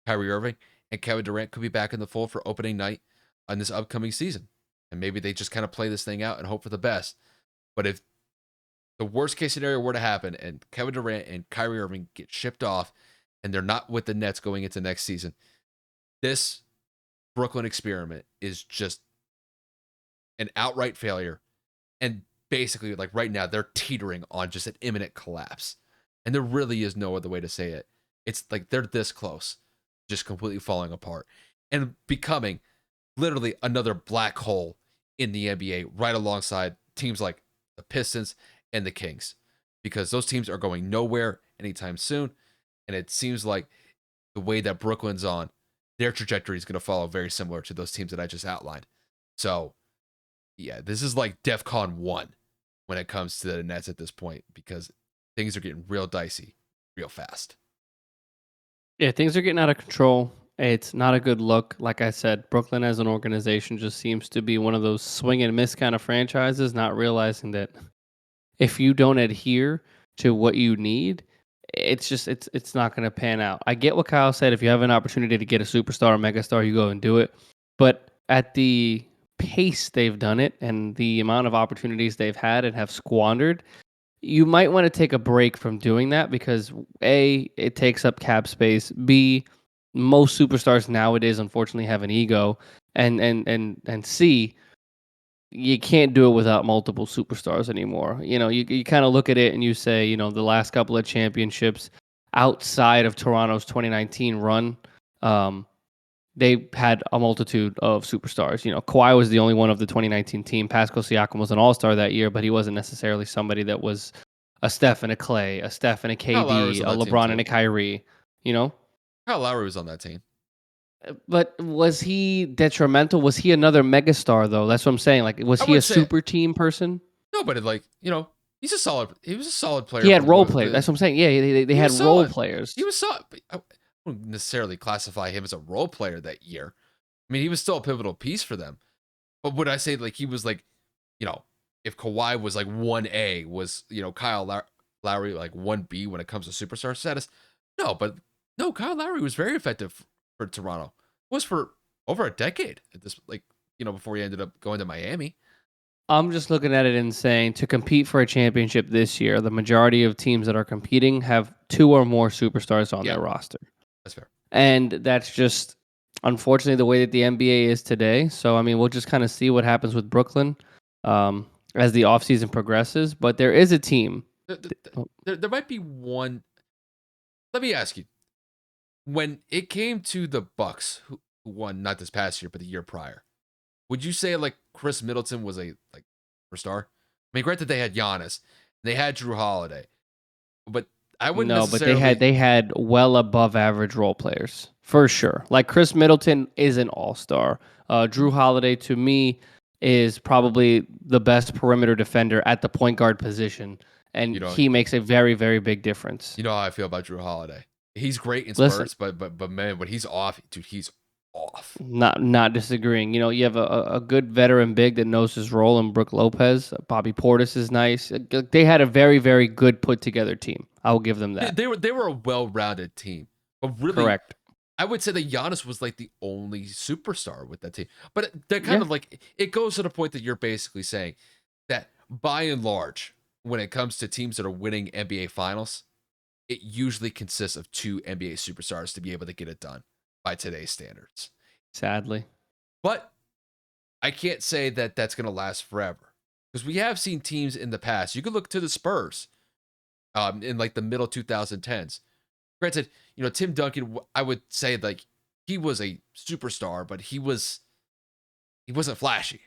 Kyrie Irving and Kevin Durant could be back in the fold for opening night on this upcoming season. And maybe they just kind of play this thing out and hope for the best. But if the worst case scenario were to happen and Kevin Durant and Kyrie Irving get shipped off and they're not with the Nets going into next season, this Brooklyn experiment is just an outright failure. And basically, like right now, they're teetering on just an imminent collapse. And there really is no other way to say it. It's like they're this close, just completely falling apart and becoming literally another black hole in the NBA right alongside teams like the Pistons and the Kings, because those teams are going nowhere anytime soon. And it seems like the way that Brooklyn's on, their trajectory is going to follow very similar to those teams that I just outlined. So, yeah, this is like DEFCON 1 when it comes to the Nets at this point because things are getting real dicey real fast. Yeah, things are getting out of control. It's not a good look. Like I said, Brooklyn as an organization just seems to be one of those swing and miss kind of franchises, not realizing that if you don't adhere to what you need, it's not going to pan out. I get what Kyle said. If you have an opportunity to get a superstar or megastar, you go and do it. But at the pace they've done it and the amount of opportunities they've had and have squandered, you might want to take a break from doing that because A, it takes up cap space. B, most superstars nowadays unfortunately have an ego. And C, you can't do it without multiple superstars anymore. You kind of look at it and you say, the last couple of championships outside of Toronto's 2019 run, um, they had a multitude of superstars. Kawhi was the only one of the 2019 team. Pascal Siakam was an all-star that year, but he wasn't necessarily somebody that was a Steph and a Clay, a Steph and a Kyle Lowry was KD, on a that team LeBron and too. a Kyrie, you know? Kyle Lowry was on that team. But was he detrimental? Was he another megastar though? That's what I'm saying. Like, was I he a wouldn't say super team person? no, but like he was a solid He player had for role players. That's what I'm saying. Yeah, they he had was role solid. He players. was solid. I wouldn't necessarily classify him as a role player that year. I mean, he was still a pivotal piece for them. But would I say like he was like, you know, if Kawhi was like 1A, was, Lowry like 1B when it comes to superstar status? No, but no, Kyle Lowry was very effective for Toronto. Was for over a decade at this, before he ended up going to Miami. I'm just looking at it and saying to compete for a championship this year, the majority of teams that are competing have two or more superstars on Yeah, their roster. that's fair. And that's just unfortunately the way that the NBA is today. So, I mean, we'll just kind of see what happens with Brooklyn as the offseason progresses. But there is a team. There, there might be one. Let me ask you: when it came to the Bucks, who won not this past year but the year prior, would you say like Chris Middleton was a like superstar? I mean, granted they had Giannis, they had Drew Holiday, but I wouldn't No, but they had necessarily. they had well above average role players for sure. Like Chris Middleton is an all star. Drew Holiday to me is probably the best perimeter defender at the point guard position, and You know, he makes a very very big difference. you know how I feel about Drew Holiday. He's great in Listen, spurts, but man, when he's off, dude, he's off. not disagreeing. You have a good veteran big that knows his role in Brook Lopez. Bobby Portis is nice. They had a very very good put together team. I will give them They, that. they were a well rounded team, but really, Correct. I would say that Giannis was like the only superstar with that team. But they're kind Yeah. of like it goes to the point that you're basically saying that by and large, when it comes to teams that are winning NBA finals, it usually consists of two NBA superstars to be able to get it done by today's standards. Sadly. But I can't say that that's going to last forever because we have seen teams in the past. You could look to the Spurs in like the middle 2010s. Granted, Tim Duncan, I would say like he was a superstar, but he wasn't flashy.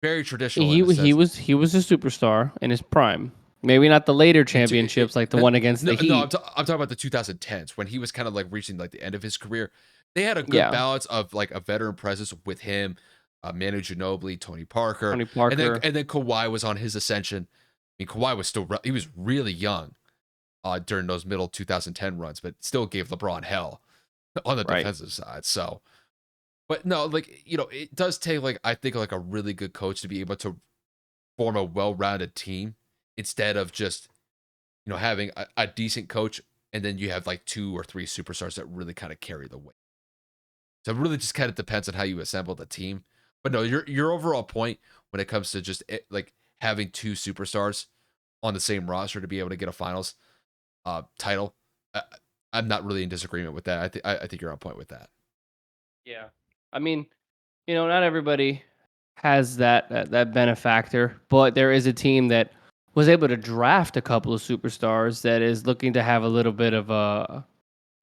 Very traditional He in a he sense. was he was a superstar in his prime. Maybe not the later championships like the one against No, the no, I'm, Heat. I'm talking about the 2010s when he was kind of like reaching like the end of his career. They had a good Yeah, balance of like a veteran presence with him, Manu Ginobili, Tony Parker, Tony and then Parker. Kawhi was on his ascension. I mean, Kawhi was still he was really young during those middle 2010 runs, but still gave LeBron hell on the Right. defensive side. So, but no, like it does take like I think like a really good coach to be able to form a well-rounded team instead of just having a decent coach and then you have like two or three superstars that really kind of carry the weight. So it really just kind of depends on how you assemble the team. But no, your overall point when it comes to just like having two superstars on the same roster to be able to get a finals title, I, I'm not really in disagreement with that. I think you're on point with that. Yeah. I mean, not everybody has that benefactor, but there is a team that was able to draft a couple of superstars that is looking to have a little bit of a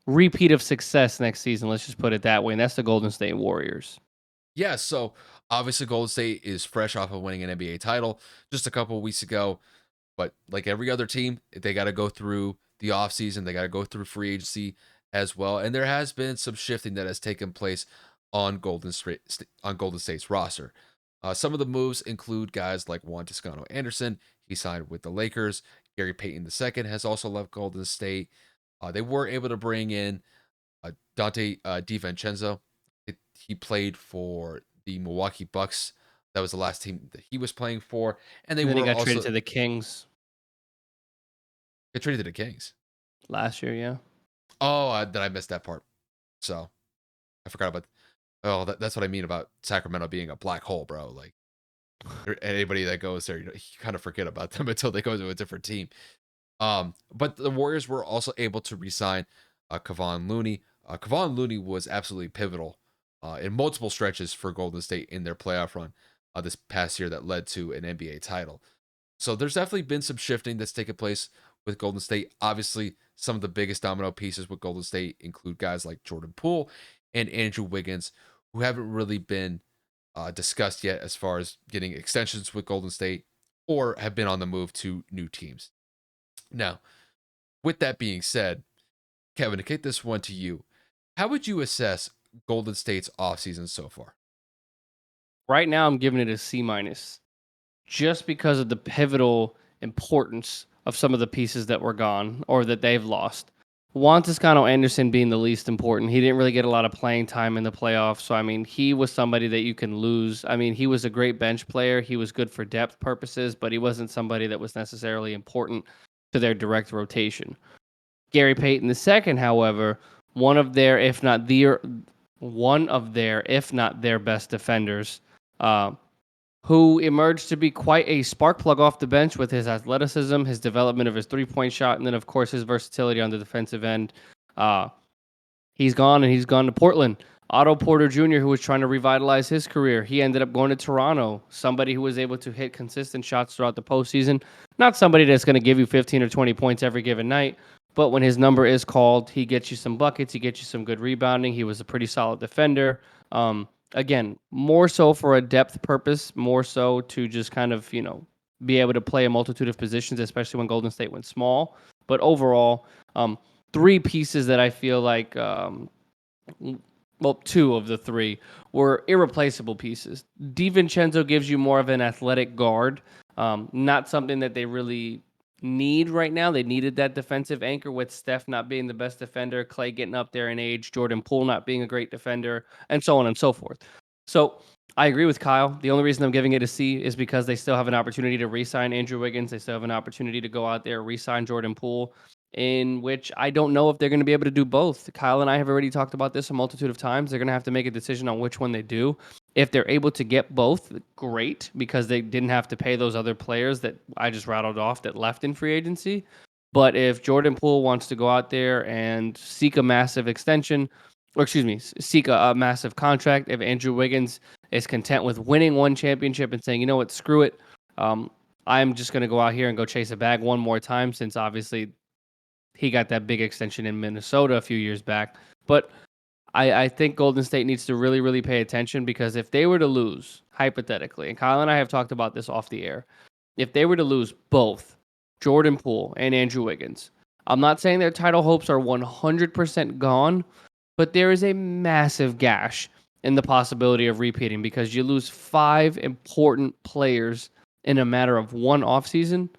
repeat of success next season. Let's just put it that way, and that's the Golden State Warriors. Yeah, so obviously Golden State is fresh off of winning an NBA title just a couple of weeks ago. But like every other team, they got to go through the offseason. They got to go through free agency as well. And there has been some shifting that has taken place on Golden State's roster. Some of the moves include guys like Juan Toscano Anderson. He signed with the Lakers. Gary Payton II has also left Golden State. They were able to bring in Dante DiVincenzo. He played for the Milwaukee Bucks. That was the last team that he was playing for. And they And then he were got traded also to the Kings get traded to the Kings. last year. Yeah. Oh, then I missed that part. So I forgot about. Oh, that's what I mean about Sacramento being a black hole, bro. Like anybody that goes there, you kind of forget about them until they go to a different team. But the Warriors were also able to re-sign Kevon Looney. Kevon Looney was absolutely pivotal in multiple stretches for Golden State in their playoff run. this past year that led to an NBA title. So there's definitely been some shifting that's taken place with Golden State. Obviously, some of the biggest domino pieces with Golden State include guys like Jordan Poole and Andrew Wiggins, who haven't really been discussed yet as far as getting extensions with Golden State or have been on the move to new teams. Now, with that being said, Kevin, to kick this one to you, how would you assess Golden State's offseason so far? Right now, I'm giving it a C minus, just because of the pivotal importance of some of the pieces that were gone or that they've lost. Juan Toscano Anderson being the least important. He didn't really get a lot of playing time in the playoffs. So, I mean, he was somebody that you can lose. I mean, he was a great bench player. He was good for depth purposes, but he wasn't somebody that was necessarily important to their direct rotation. Gary Payton II, however, one of their, if not their best defenders, uh, who emerged to be quite a spark plug off the bench with his athleticism, his development of his 3-point shot, and then, of course, his versatility on the defensive end. Uh, He's gone, and he's gone to Portland. Otto Porter Jr., who was trying to revitalize his career, he ended up going to Toronto. Somebody who was able to hit consistent shots throughout the postseason. Not somebody that's going to give you 15 or 20 points every given night, but when his number is called, he gets you some buckets. He gets you some good rebounding. He was a pretty solid defender. Again, more so for a depth purpose, more so to just kind of, be able to play a multitude of positions, especially when Golden State went small. But overall, three pieces that I feel like, well, two of the three were irreplaceable pieces. DiVincenzo gives you more of an athletic guard, not something that they really need right now. They needed that defensive anchor with Steph not being the best defender, Clay getting up there in age, Jordan Poole not being a great defender, and so on and so forth. So I agree with Kyle. The only reason I'm giving it a C is because they still have an opportunity to re-sign Andrew Wiggins. They still have an opportunity to go out there, re-sign Jordan Poole, in which I don't know if they're going to be able to do both. Kyle and I have already talked about this a multitude of times. They're going to have to make a decision on which one they do. If they're able to get both, great, because they didn't have to pay those other players that I just rattled off that left in free agency. But if Jordan Poole wants to go out there and seek a massive extension, or excuse me, seek a massive contract, if Andrew Wiggins is content with winning one championship and saying, you know what, screw it, I'm just going to go out here and go chase a bag one more time, since obviously he got that big extension in Minnesota a few years back. But I think Golden State needs to really, really pay attention, because if they were to lose, hypothetically, and Kyle and I have talked about this off the air, if they were to lose both Jordan Poole and Andrew Wiggins, I'm not saying their title hopes are 100% gone, but there is a massive gash in the possibility of repeating, because you lose five important players in a matter of one offseason.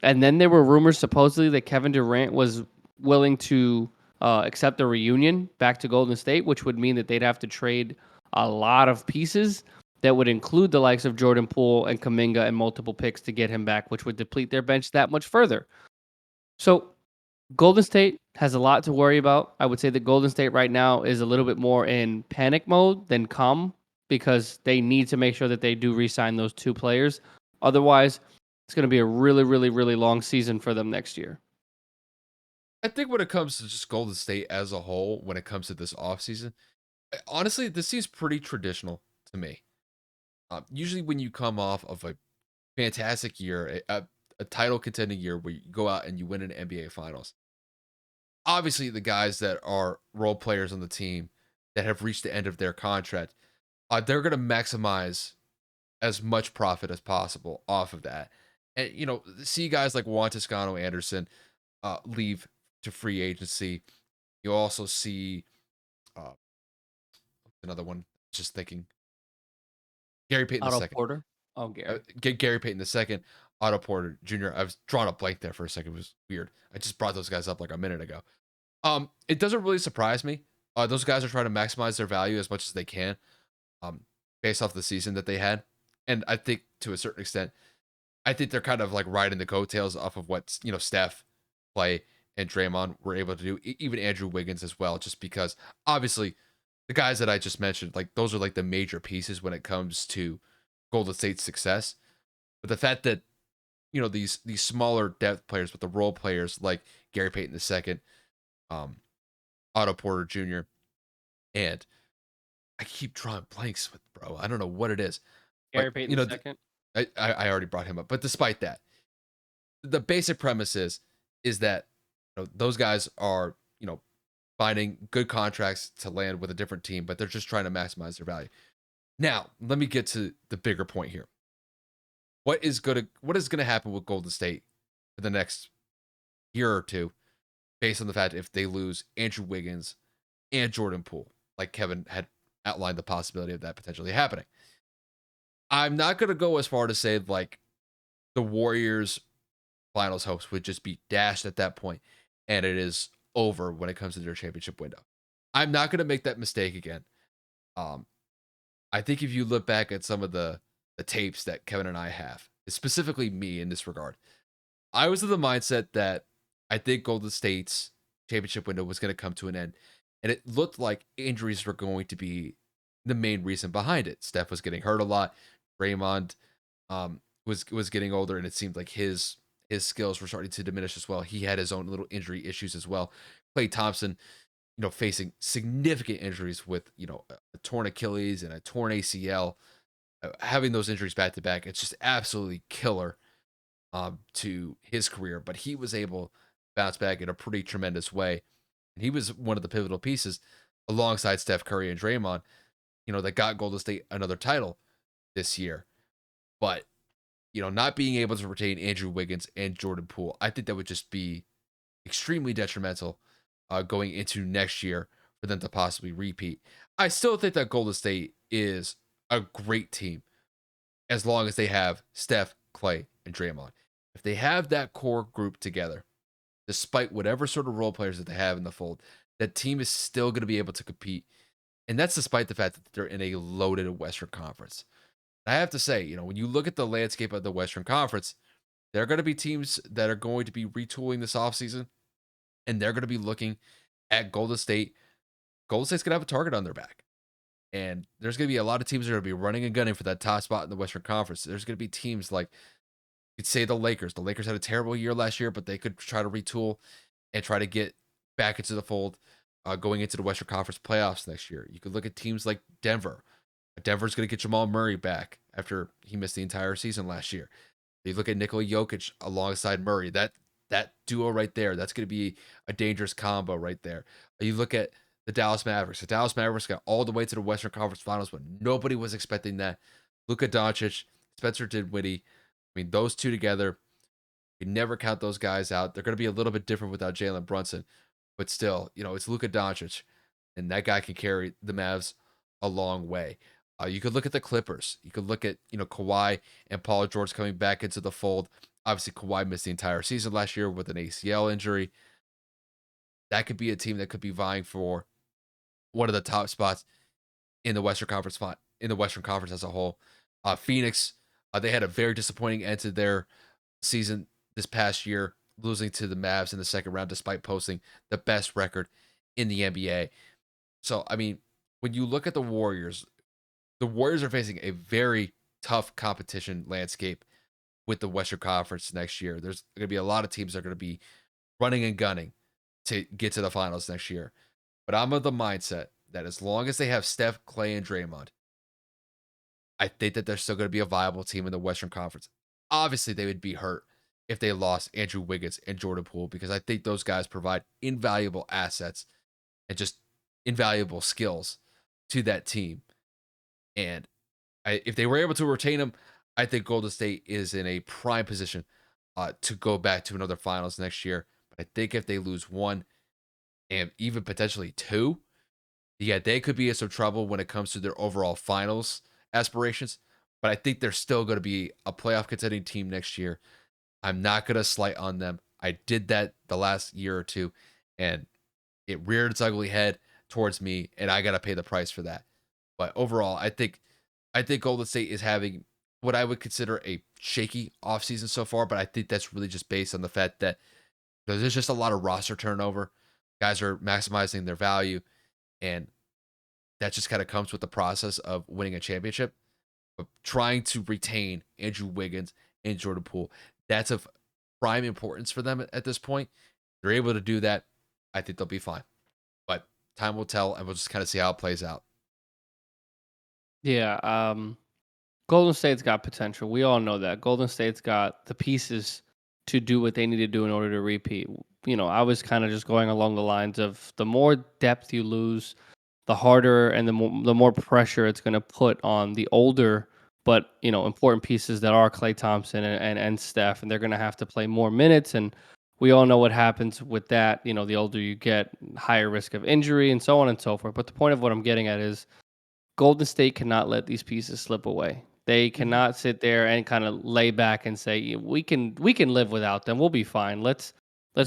And then there were rumors supposedly that Kevin Durant was willing to accept a reunion back to Golden State, which would mean that they'd have to trade a lot of pieces that would include the likes of Jordan Poole and Kuminga and multiple picks to get him back, which would deplete their bench that much further. So Golden State has a lot to worry about. I would say that Golden State right now is a little bit more in panic mode than calm, because they need to make sure that they do re-sign those two players. Otherwise, it's going to be a really, really, really long season for them next year. I think when it comes to just Golden State as a whole, when it comes to this offseason, honestly, this seems pretty traditional to me. Usually, when you come off of a fantastic year, a title contending year where you go out and you win an NBA Finals, obviously the guys that are role players on the team that have reached the end of their contract, they're going to maximize as much profit as possible off of that. And, see guys like Juan Toscano Anderson leave to free agency. You also see uh, another one, just thinking, Gary Payton Otto II. Porter. Oh, Gary. Gary Payton II, Otto Porter Jr. I was drawing a blank there for a second. It was weird. I just brought those guys up like a minute ago. It doesn't really surprise me. Those guys are trying to maximize their value as much as they can, um, based off the season that they had. And I think to a certain extent, I think they're kind of like riding the coattails off of what, Steph, Clay, and Draymond were able to do. Even Andrew Wiggins as well, just because obviously the guys that I just mentioned, like those are like the major pieces when it comes to Golden State's success. But the fact that these smaller depth players, but the role players like Gary Payton II, um, Otto Porter Jr., and I keep drawing blanks with, bro. I don't know what it is. Gary But Payton second. I already brought him up. But despite that, the basic premise is that those guys are finding good contracts to land with a different team, but they're just trying to maximize their value. Now, let me get to the bigger point here. What is gonna happen with Golden State for the next year or two, based on the fact if they lose Andrew Wiggins and Jordan Poole, like Kevin had outlined the possibility of that potentially happening. I'm not gonna go as far to say like the Warriors' finals hopes would just be dashed at that point, and it is over when it comes to their championship window. I'm not gonna make that mistake again. Um, I think if you look back at some of the tapes that Kevin and I have, specifically me in this regard, I was of the mindset that I think Golden State's championship window was going to come to an end, and it looked like injuries were going to be the main reason behind it. Steph was getting hurt a lot. Draymond was getting older, and it seemed like his skills were starting to diminish as well. He had his own little injury issues as well. Klay Thompson, facing significant injuries with a torn Achilles and a torn ACL. Having those injuries back to back, it's just absolutely killer to his career, but he was able to bounce back in a pretty tremendous way. And he was one of the pivotal pieces alongside Steph Curry and Draymond, that got Golden State another title this year. But, not being able to retain Andrew Wiggins and Jordan Poole, I think that would just be extremely detrimental going into next year for them to possibly repeat. I still think that Golden State is a great team as long as they have Steph, Clay, and Draymond. If they have that core group together, despite whatever sort of role players that they have in the fold, that team is still going to be able to compete. And that's despite the fact that they're in a loaded Western Conference. I have to say, when you look at the landscape of the Western Conference, there are going to be teams that are going to be retooling this offseason, and they're going to be looking at Golden State. Golden State's going to have a target on their back. And there's going to be a lot of teams that are going to be running and gunning for that top spot in the Western Conference. There's going to be teams like, you'd say the Lakers. The Lakers had a terrible year last year, but they could try to retool and try to get back into the fold going into the Western Conference playoffs next year. You could look at teams like Denver. Denver's going to get Jamal Murray back after he missed the entire season last year. You look at Nikola Jokic alongside Murray. That duo right there, that's going to be a dangerous combo right there. You look at the Dallas Mavericks. The Dallas Mavericks got all the way to the Western Conference Finals, but nobody was expecting that. Luka Doncic, Spencer Dinwiddie. I mean, those two together, you never count those guys out. They're going to be a little bit different without Jalen Brunson, but still, it's Luka Doncic, and that guy can carry the Mavs a long way. You could look at the Clippers. You could look at Kawhi and Paul George coming back into the fold. Obviously, Kawhi missed the entire season last year with an ACL injury. That could be a team that could be vying for one of the top spots in the Western Conference in the Western Conference as a whole. Phoenix, they had a very disappointing end to their season this past year, losing to the Mavs in the second round despite posting the best record in the NBA. So, I mean, when you look at the Warriors are facing a very tough competition landscape with the Western Conference next year. There's going to be a lot of teams that are going to be running and gunning to get to the finals next year. But I'm of the mindset that as long as they have Steph, Clay, and Draymond, I think that they're still going to be a viable team in the Western Conference. Obviously, they would be hurt if they lost Andrew Wiggins and Jordan Poole because I think those guys provide invaluable assets and just invaluable skills to that team. And if they were able to retain him, I think Golden State is in a prime position to go back to another finals next year. But I think if they lose one and even potentially two, yeah, they could be in some trouble when it comes to their overall finals aspirations. But I think they're still going to be a playoff contending team next year. I'm not going to slight on them. I did that the last year or two, and it reared its ugly head towards me, and I got to pay the price for that. But overall, I think Golden State is having what I would consider a shaky offseason so far, but I think that's really just based on the fact that there's just a lot of roster turnover. Guys are maximizing their value, and that just kind of comes with the process of winning a championship. But trying to retain Andrew Wiggins and Jordan Poole, that's of prime importance for them at this point. If they're able to do that, I think they'll be fine. But time will tell, and we'll just kind of see how it plays out. Yeah. Golden State's got potential. We all know that. Golden State's got the pieces to do what they need to do in order to repeat. I was kind of just going along the lines of the more depth you lose, the harder and the more pressure it's going to put on the older but important pieces that are Klay Thompson and Steph, and they're going to have to play more minutes. And we all know what happens with that. The older you get, higher risk of injury and so on and so forth. But the point of what I'm getting at is Golden State cannot let these pieces slip away. They Mhm. cannot sit there and kind of lay back and say we can live without them. We'll be fine. Let's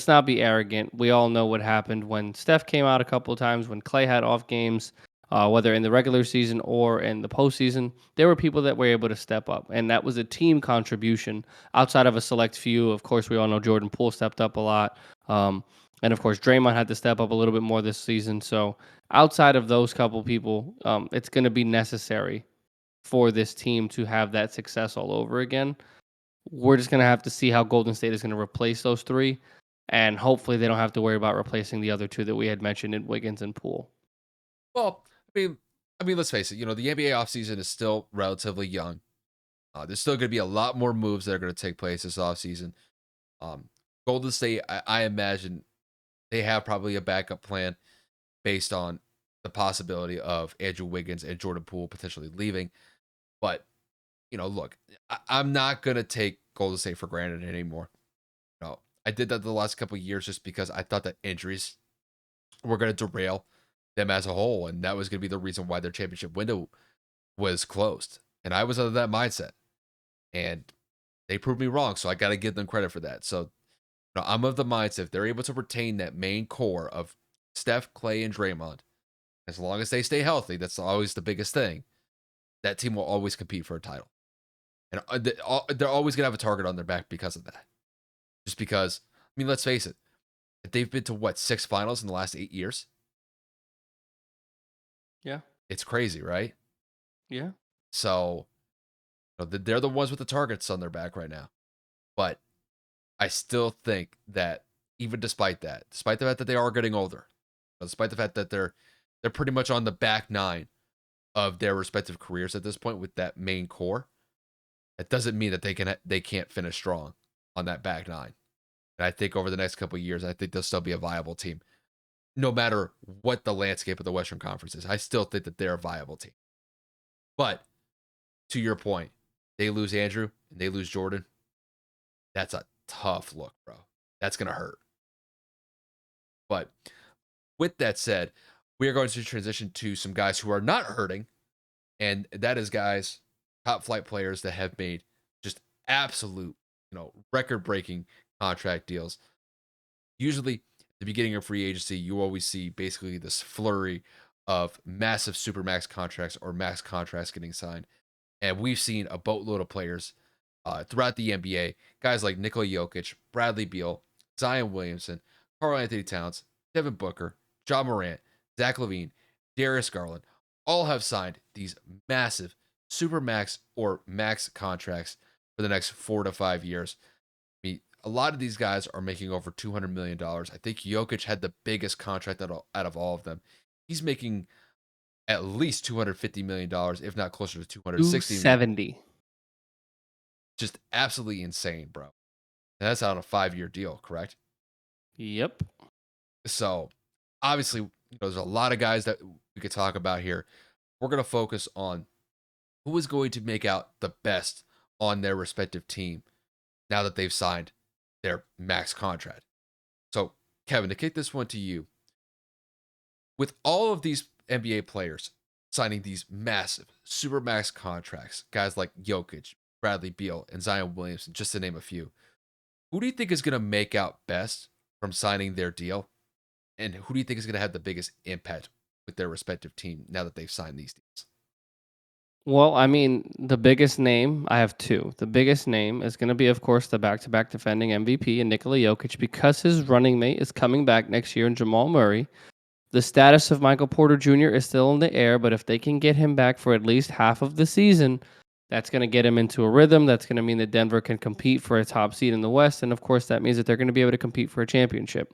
not be arrogant. We all know what happened when Steph came out a couple of times, when Clay had off games, whether in the regular season or in the postseason. There were people that were able to step up, and that was a team contribution outside of a select few. Of course, we all know Jordan Poole stepped up a lot, and of course Draymond had to step up a little bit more this season. So outside of those couple people, it's going to be necessary for this team to have that success all over again. We're just going to have to see how Golden State is going to replace those three, and hopefully they don't have to worry about replacing the other two that we had mentioned in Wiggins and Poole. Well, let's face it. The NBA offseason is still relatively young. There's still going to be a lot more moves that are going to take place this offseason. Um, Golden State, I imagine they have probably a backup plan based on the possibility of Andrew Wiggins and Jordan Poole potentially leaving. But look, I'm not gonna take Golden State for granted anymore. No, I did that the last couple of years just because I thought that injuries were gonna derail them as a whole, and that was gonna be the reason why their championship window was closed. And I was under that mindset, and they proved me wrong. So I got to give them credit for that. So I'm of the mindset if they're able to retain that main core of Steph, Clay, and Draymond, as long as they stay healthy, that's always the biggest thing. That team will always compete for a title. And they're always going to have a target on their back because of that. Just because, let's face it, they've been to what, 6 finals in the last 8 years? Yeah, It's crazy, right? yeah. So they're the ones with the targets on their back right now. But I still think that even despite that, despite the fact that they are getting older, despite the fact that they're pretty much on the back nine of their respective careers at this point with that main core, it doesn't mean that they can't finish strong on that back nine. And I think over the next couple of years, I think they'll still be a viable team, no matter what the landscape of the Western Conference is. I still think that they're a viable team. But to your point, they lose Andrew and they lose Jordan. That's a tough look, bro. That's gonna hurt. But with that said, we are going to transition to some guys who are not hurting, and that is guys, top flight players that have made just absolute, record-breaking contract deals. Usually, at the beginning of free agency, you always see basically this flurry of massive supermax contracts or max contracts getting signed, and we've seen a boatload of players throughout the NBA, guys like Nikola Jokic, Bradley Beal, Zion Williamson, Karl Anthony Towns, Devin Booker, John Morant, Zach LaVine, Darius Garland, all have signed these massive supermax or max contracts for the next 4 to 5 years. A lot of these guys are making over $200 million. I think Jokic had the biggest contract out of all of them. He's making at least $250 million, if not closer to 260 million. 270. Just absolutely insane, bro. And that's on a 5-year deal, correct? Yep. So obviously, there's a lot of guys that we could talk about here. We're going to focus on who is going to make out the best on their respective team now that they've signed their max contract. So, Kevin, to kick this one to you, with all of these NBA players signing these massive super max contracts, guys like Jokic, Bradley Beal, and Zion Williamson, just to name a few, who do you think is going to make out best from signing their deal? And who do you think is going to have the biggest impact with their respective team now that they've signed these deals? Well, I mean, the biggest name, I have two. The biggest name is going to be, of course, the back-to-back defending MVP and Nikola Jokic, because his running mate is coming back next year in Jamal Murray. The status of Michael Porter Jr. is still in the air, but if they can get him back for at least half of the season, that's going to get him into a rhythm. That's going to mean that Denver can compete for a top seed in the West. And of course, that means that they're going to be able to compete for a championship.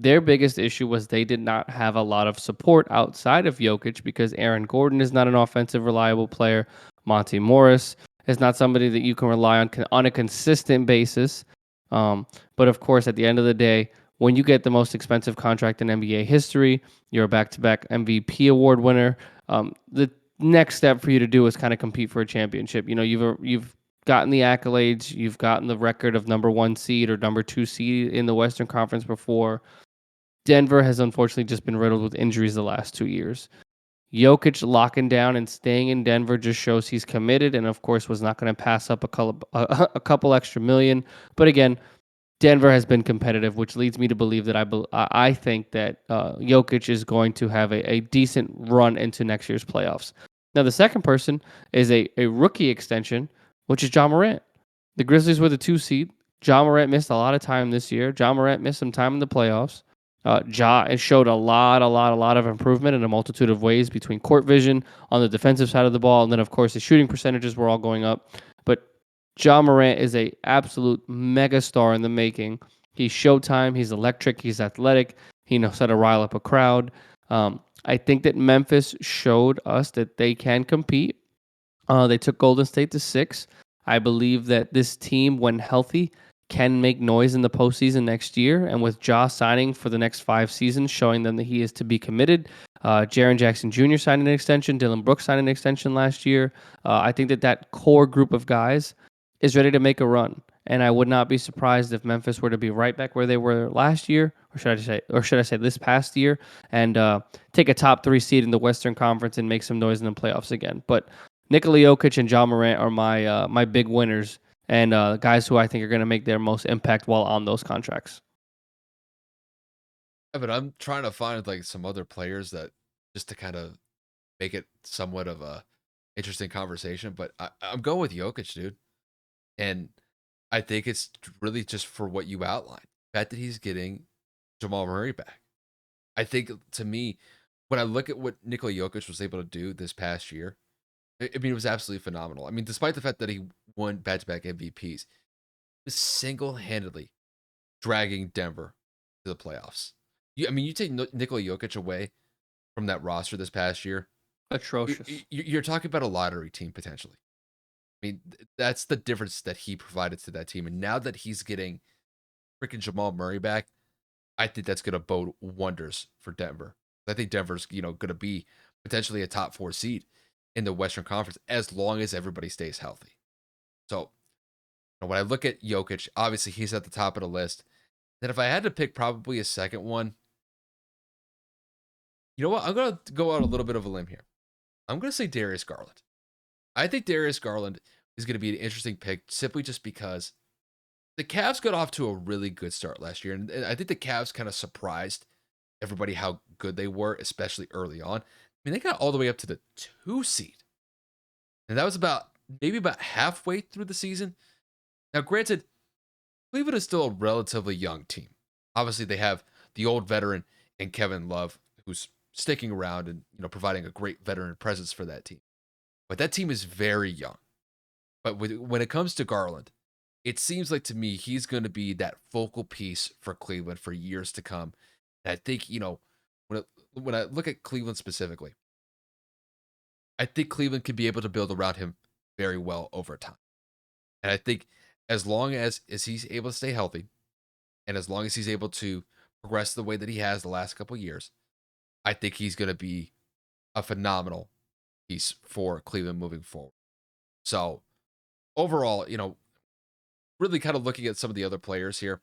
Their biggest issue was they did not have a lot of support outside of Jokic because Aaron Gordon is not an offensive reliable player. Monty Morris is not somebody that you can rely on a consistent basis. Um, but of course, at the end of the day, when you get the most expensive contract in NBA history, you're a back-to-back MVP award winner. The next step for you to do is kind of compete for a championship. You know, you've gotten the accolades, you've gotten the record of number 1 seed or number 2 seed in the Western Conference before. Denver has unfortunately just been riddled with injuries the last 2 years. Jokic locking down and staying in Denver just shows he's committed, and of course was not going to pass up a couple extra million. But again, Denver has been competitive, which leads me to believe that I think that Jokic is going to have a decent run into next year's playoffs. Now, the second person is a rookie extension, which is John Morant. The Grizzlies were the 2 seed. John Morant missed a lot of time this year. John Morant missed some time in the playoffs. Ja showed a lot of improvement in a multitude of ways between court vision on the defensive side of the ball, and then of course the shooting percentages were all going up. But Ja Morant is a absolute mega star in the making. He's Showtime. He's electric. He's athletic. He knows how to rile up a crowd. I think that Memphis showed us that they can compete. They took Golden State to 6. I believe that this team, when healthy, can make noise in the postseason next year. And with Ja signing for the next 5 seasons, showing them that he is to be committed. Jaren Jackson Jr. signed an extension. Dylan Brooks signed an extension last year. I think that core group of guys is ready to make a run. And I would not be surprised if Memphis were to be right back where they were last year, or should I say this past year, and take a top 3 seed in the Western Conference and make some noise in the playoffs again. But Nikola Jokic and John Morant are my big winners and guys who I think are going to make their most impact while on those contracts. Yeah, but I'm trying to find like some other players that just to kind of make it somewhat of a interesting conversation. But I'm going with Jokic, dude, and I think it's really just for what you outlined. The fact that he's getting Jamal Murray back. I think to me, when I look at what Nikola Jokic was able to do this past year, I mean, it was absolutely phenomenal. I mean, despite the fact that he won back-to-back MVPs, he was single-handedly dragging Denver to the playoffs. I mean, you take Nikola Jokic away from that roster this past year, Atrocious. you're talking about a lottery team potentially. I mean, that's the difference that he provided to that team. And now that he's getting freaking Jamal Murray back, I think that's going to bode wonders for Denver. I think Denver's, going to be potentially a top 4 seed in the Western Conference as long as everybody stays healthy. So, when I look at Jokic, obviously he's at the top of the list. Then if I had to pick probably a second one, you know what? I'm going to go out a little bit of a limb here. I'm going to say Darius Garland. I think Darius Garland is going to be an interesting pick simply just because the Cavs got off to a really good start last year. And I think the Cavs kind of surprised everybody how good they were, especially early on. I mean, they got all the way up to the 2 seed. And that was maybe about halfway through the season. Now, granted, Cleveland is still a relatively young team. Obviously, they have the old veteran and Kevin Love, who's sticking around and providing a great veteran presence for that team. But that team is very young. But when it comes to Garland, it seems like to me he's going to be that focal piece for Cleveland for years to come. And I think when I look at Cleveland specifically, I think Cleveland can be able to build around him very well over time. And I think as long as he's able to stay healthy, and as long as he's able to progress the way that he has the last couple of years, I think he's going to be a phenomenal piece for Cleveland moving forward. So overall, really kind of looking at some of the other players here,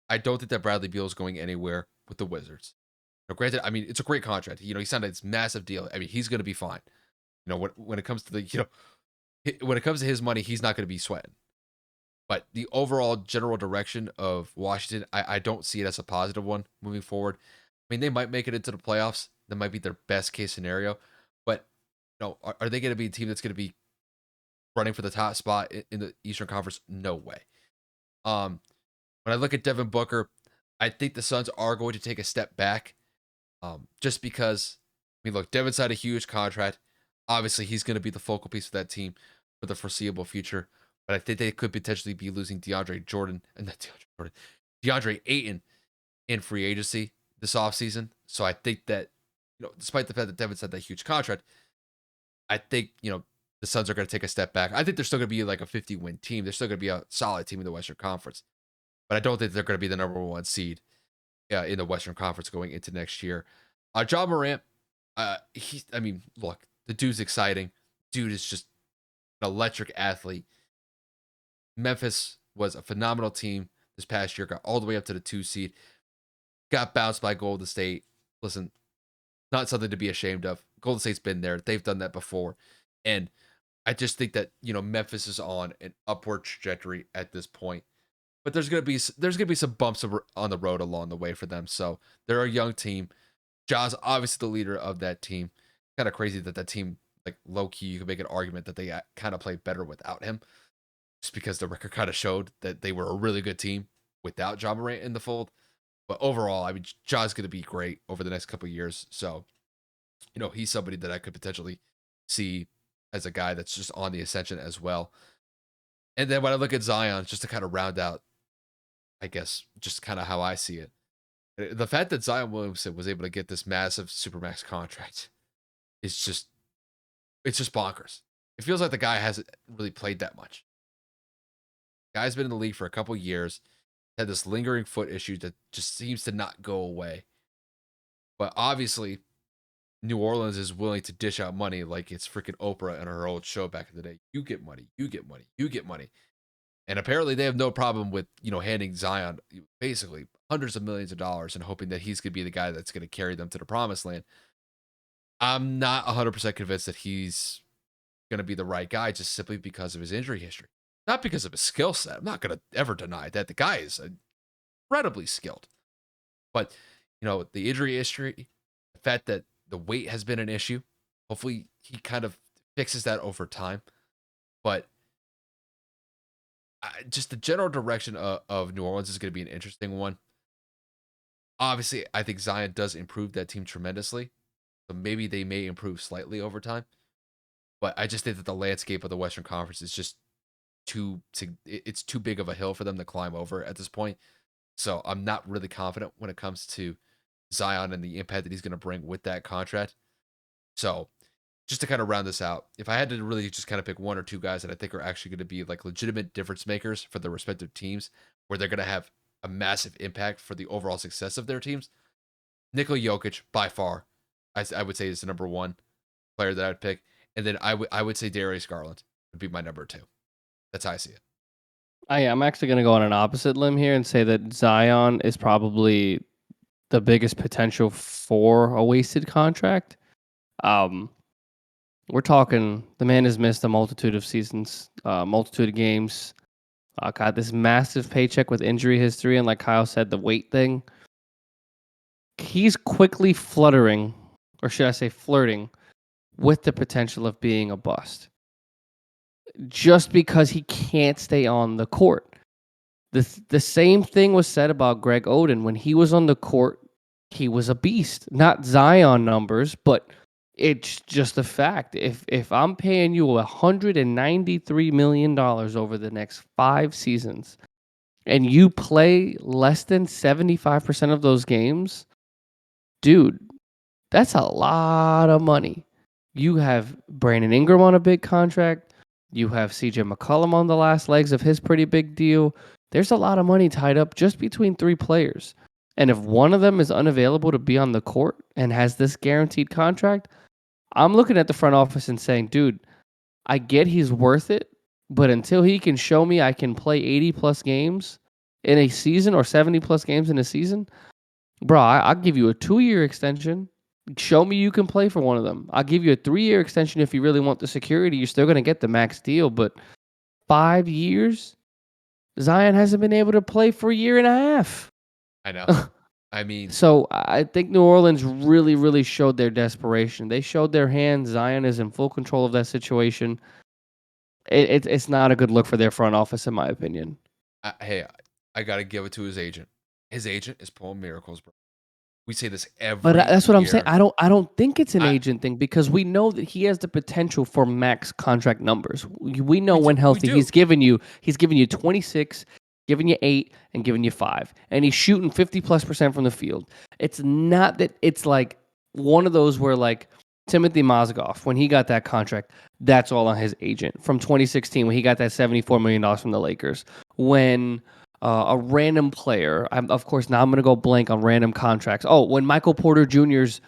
I don't think that Bradley Beal is going anywhere with the Wizards. Now, granted, I mean, it's a great contract. He signed this massive deal. I mean, he's going to be fine. When it comes to when it comes to his money, he's not going to be sweating. But the overall general direction of Washington, I don't see it as a positive one moving forward. I mean, they might make it into the playoffs. That might be their best case scenario. But are they going to be a team that's going to be running for the top spot in the Eastern Conference? No way. When I look at Devin Booker, I think the Suns are going to take a step back. Just because, I mean, look, Devin signed a huge contract. Obviously, he's going to be the focal piece of that team for the foreseeable future. But I think they could potentially be losing DeAndre Ayton in free agency this offseason. So I think that, despite the fact that Devin signed that huge contract, I think, the the Suns are going to take a step back. I think they're still going to be like a 50-win team. They're still going to be a solid team in the Western Conference, but I don't think they're going to be the number one seed in the Western Conference going into next year. Ja Morant, I mean, look, the dude's exciting. Dude is just an electric athlete. Memphis was a phenomenal team this past year, got all the way up to the 2 seed, got bounced by Golden State. Listen, not something to be ashamed of. Golden State's been there. They've done that before. And I just think that, Memphis is on an upward trajectory at this point. But there's gonna be some bumps on the road along the way for them. So they're a young team. Ja's obviously the leader of that team. Kind of crazy that team, like low key, you could make an argument that they kind of play better without him, just because the record kind of showed that they were a really good team without Ja Morant in the fold. But overall, I mean, Ja's going to be great over the next couple of years. So, he's somebody that I could potentially see as a guy that's just on the ascension as well. And then when I look at Zion, just to kind of round out, I guess, just kind of how I see it, the fact that Zion Williamson was able to get this massive supermax contract is it's just bonkers. It feels like the guy hasn't really played that much. Guy's been in the league for a couple years, had this lingering foot issue that just seems to not go away. But obviously, New Orleans is willing to dish out money like it's freaking Oprah and her old show back in the day. You get money, you get money, you get money. And apparently they have no problem with, handing Zion basically hundreds of millions of dollars and hoping that he's going to be the guy that's going to carry them to the promised land. I'm not 100% convinced that he's going to be the right guy just simply because of his injury history. Not because of his skill set. I'm not going to ever deny that. The guy is incredibly skilled. But, the injury history, the fact that the weight has been an issue, hopefully he kind of fixes that over time. But just the general direction of New Orleans is going to be an interesting one. Obviously, I think Zion does improve that team tremendously. So maybe they may improve slightly over time. But I just think that the landscape of the Western Conference is just it's too big of a hill for them to climb over at this point. So I'm not really confident when it comes to Zion and the impact that he's going to bring with that contract. So just to kind of round this out, if I had to really just kind of pick one or two guys that I think are actually going to be like legitimate difference makers for their respective teams, where they're going to have a massive impact for the overall success of their teams, Nikola Jokic by far, I would say is the number one player that I'd pick, and then I would say Darius Garland would be my number two. That's how I see it. I'm actually going to go on an opposite limb here and say that Zion is probably the biggest potential for a wasted contract. We're talking, the man has missed a multitude of seasons, multitude of games. Got this massive paycheck with injury history, and like Kyle said, the weight thing. He's quickly fluttering, or should I say flirting, with the potential of being a bust. Just because he can't stay on the court. The same thing was said about Greg Oden. When he was on the court, he was a beast. Not Zion numbers, but it's just a fact. If I'm paying you $193 million over the next 5 seasons, and you play less than 75% of those games, dude, that's a lot of money. You have Brandon Ingram on a big contract. You have CJ McCollum on the last legs of his pretty big deal. There's a lot of money tied up just between 3 players. And if one of them is unavailable to be on the court and has this guaranteed contract, I'm looking at the front office and saying, dude, I get he's worth it, but until he can show me I can play 80-plus games in a season or 70-plus games in a season, bro, I'll give you a 2-year extension. Show me you can play for one of them. I'll give you a 3-year extension if you really want the security. You're still going to get the max deal, but 5 years? Zion hasn't been able to play for a year and a half. I know. I mean, so I think New Orleans really, really showed their desperation. They showed their hand. Zion is in full control of that situation. It's not a good look for their front office, in my opinion. Hey, I got to give it to his agent. His agent is pulling miracles, bro. We say this every But that's what year. I'm saying. I don't think it's an agent thing because we know that he has the potential for max contract numbers. We know when healthy, he's giving you 26, giving you 8, and giving you 5, and he's shooting 50+% from the field. It's not that it's like one of those where like Timothy Mozgov, when he got that contract, that's all on his agent. From 2016, when he got that $74 million from the Lakers. When a random player, of course, now I'm going to go blank on random contracts. Oh, when Michael Porter Jr.'s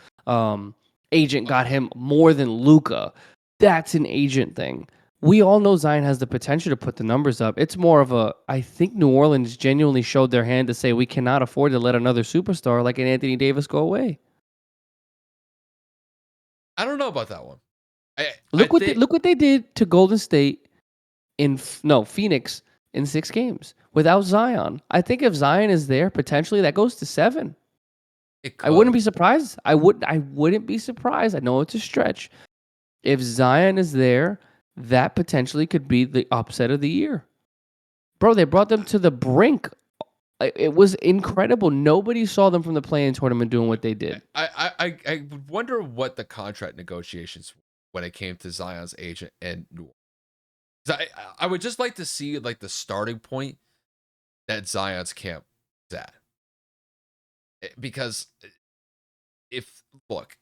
agent got him more than Luka, that's an agent thing. We all know Zion has the potential to put the numbers up. It's more of I think New Orleans genuinely showed their hand to say we cannot afford to let another superstar like an Anthony Davis go away. I don't know about that one. I think Look what they did to Golden State Phoenix in 6 games without Zion. I think if Zion is there, potentially that goes to 7. it I wouldn't be could. surprised. I wouldn't be surprised. I know it's a stretch. If Zion is there, that potentially could be the upset of the year. Bro, they brought them to the brink. It was incredible. Nobody saw them from the play-in tournament doing what they did. I wonder what the contract negotiations when it came to Zion's agent and New Orleans. 'Cause I would just like to see like the starting point that Zion's camp is at. Because if look,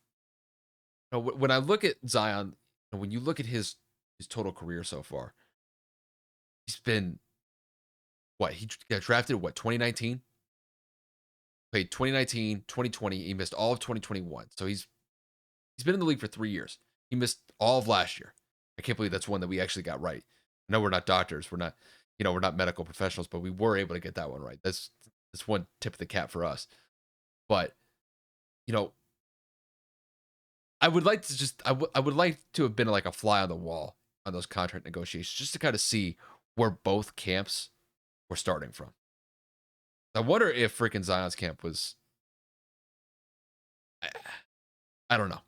when I look at Zion, and when you look at his total career so far, he's been what he got drafted what 2019, played 2019, 2020. He missed all of 2021, so he's been in the league for 3 years. He missed all of last year. I can't believe that's one that we actually got right. No, we're not doctors. We're not, we're not medical professionals, but we were able to get that one right. That's one tip of the cap for us. But you know, I would like to I would like to have been like a fly on the wall on those contract negotiations just to kind of see where both camps were starting from. I wonder if freaking Zion's camp was. I, I don't know.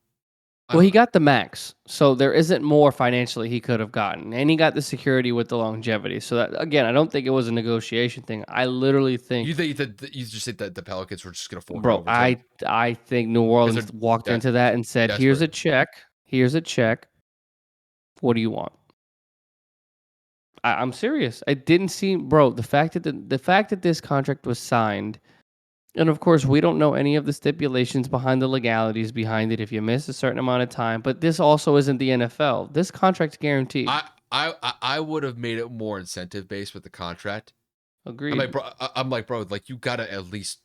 I Well, don't he know. got the max, so there isn't more financially he could have gotten, and he got the security with the longevity. So that again, I don't think it was a negotiation thing. I literally You think, think that you just think that the Pelicans were just gonna fork it bro, over to him I think New because Orleans they're walked that into that and said, "Here's desperate? a check. Here's a check. What do you want?" I'm serious. I didn't see, bro. The fact that this contract was signed, and of course, we don't know any of the stipulations behind the legalities behind it. If you miss a certain amount of time, but this also isn't the NFL. This contract's guaranteed. I would have made it more incentive based with the contract. Agreed. I'm like, bro, like you gotta at least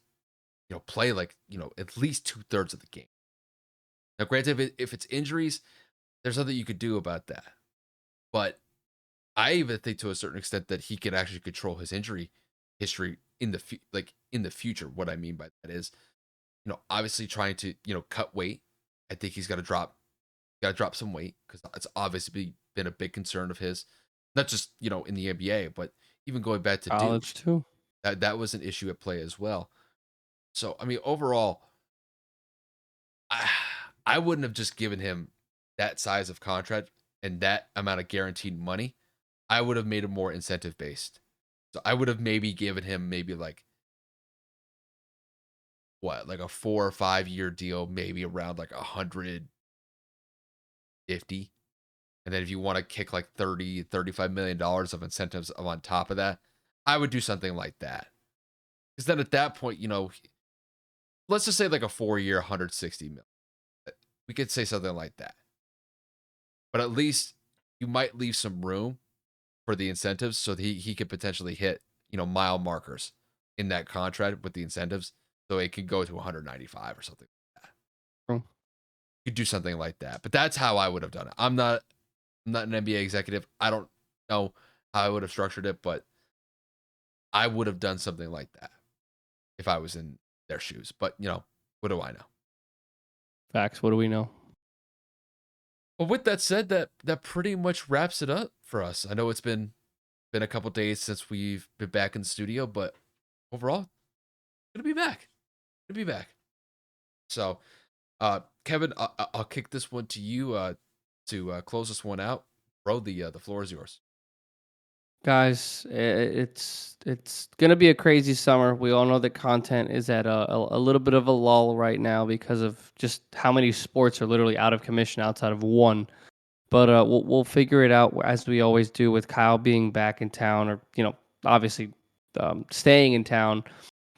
play like at least 2/3 of the game. Now, granted, if it's injuries, there's nothing you could do about that. But I even think to a certain extent that he can actually control his injury history in in the future. What I mean by that is, obviously trying to cut weight. I think he's got to drop some weight because it's obviously been a big concern of his, not just in the NBA, but even going back to Duke. College too. That was an issue at play as well. So I mean, overall, I, I wouldn't have just given him that size of contract and that amount of guaranteed money. I would have made it more incentive based. So I would have maybe given him maybe like what, like a 4 or 5 year deal, maybe around like 150. And then if you want to kick like 30, $35 million of incentives on top of that, I would do something like that. Because then at that point, let's just say like a 4 year, 160 mil. We could say something like that. But at least you might leave some room for the incentives so that he could potentially hit, mile markers in that contract with the incentives. So it could go to 195 or something like that. True. You could do something like that. But that's how I would have done it. I'm not an NBA executive. I don't know how I would have structured it, but I would have done something like that if I was in their shoes. But what do I know? Facts. What do we know? Well, with that said, that pretty much wraps it up for us. I know it's been a couple days since we've been back in the studio, but overall, gonna be back. Gonna be back. So, Kevin, I'll kick this one to you to close this one out, bro. The floor is yours. Guys, it's gonna be a crazy summer. We all know that content is at a little bit of a lull right now because of just how many sports are literally out of commission outside of one. But we'll figure it out as we always do with Kyle being back in town, or obviously staying in town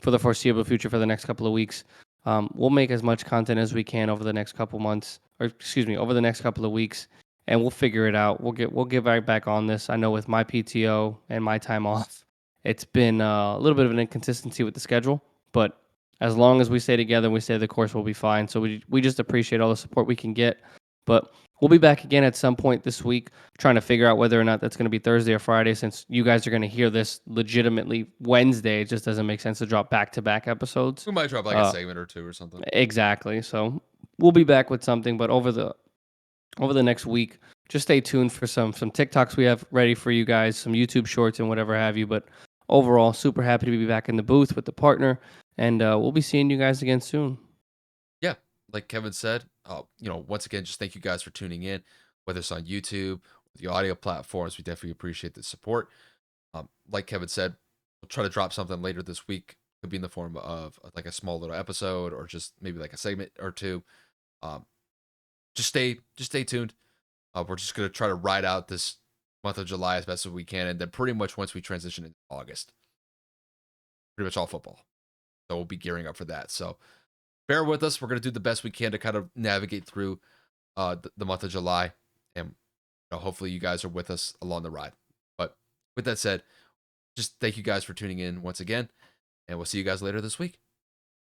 for the foreseeable future for the next couple of weeks. We'll make as much content as we can over the next couple months or excuse me, over the next couple of weeks, and we'll figure it out. We'll get right back on this. I know with my PTO and my time off, it's been a little bit of an inconsistency with the schedule, but as long as we stay together and we stay the course, we'll be fine. So we just appreciate all the support we can get. But we'll be back again at some point this week, trying to figure out whether or not that's going to be Thursday or Friday. Since you guys are going to hear this legitimately Wednesday, it just doesn't make sense to drop back-to-back episodes. We might drop like a segment or two or something. Exactly. So we'll be back with something, but over the next week, just stay tuned for some TikToks we have ready for you guys, some YouTube shorts and whatever have you. But overall, super happy to be back in the booth with the partner, and we'll be seeing you guys again soon. Yeah, like Kevin said, once again, just thank you guys for tuning in, whether it's on YouTube, the audio platforms. We definitely appreciate the support. Like Kevin said, we'll try to drop something later this week. Could be in the form of like a small little episode or just maybe like a segment or two. Um, just stay tuned. We're just gonna try to ride out this month of July as best as we can, and then pretty much once we transition into August, pretty much all football. So we'll be gearing up for that. So bear with us. We're gonna do the best we can to kind of navigate through the month of July, and hopefully you guys are with us along the ride. But with that said, just thank you guys for tuning in once again, and we'll see you guys later this week.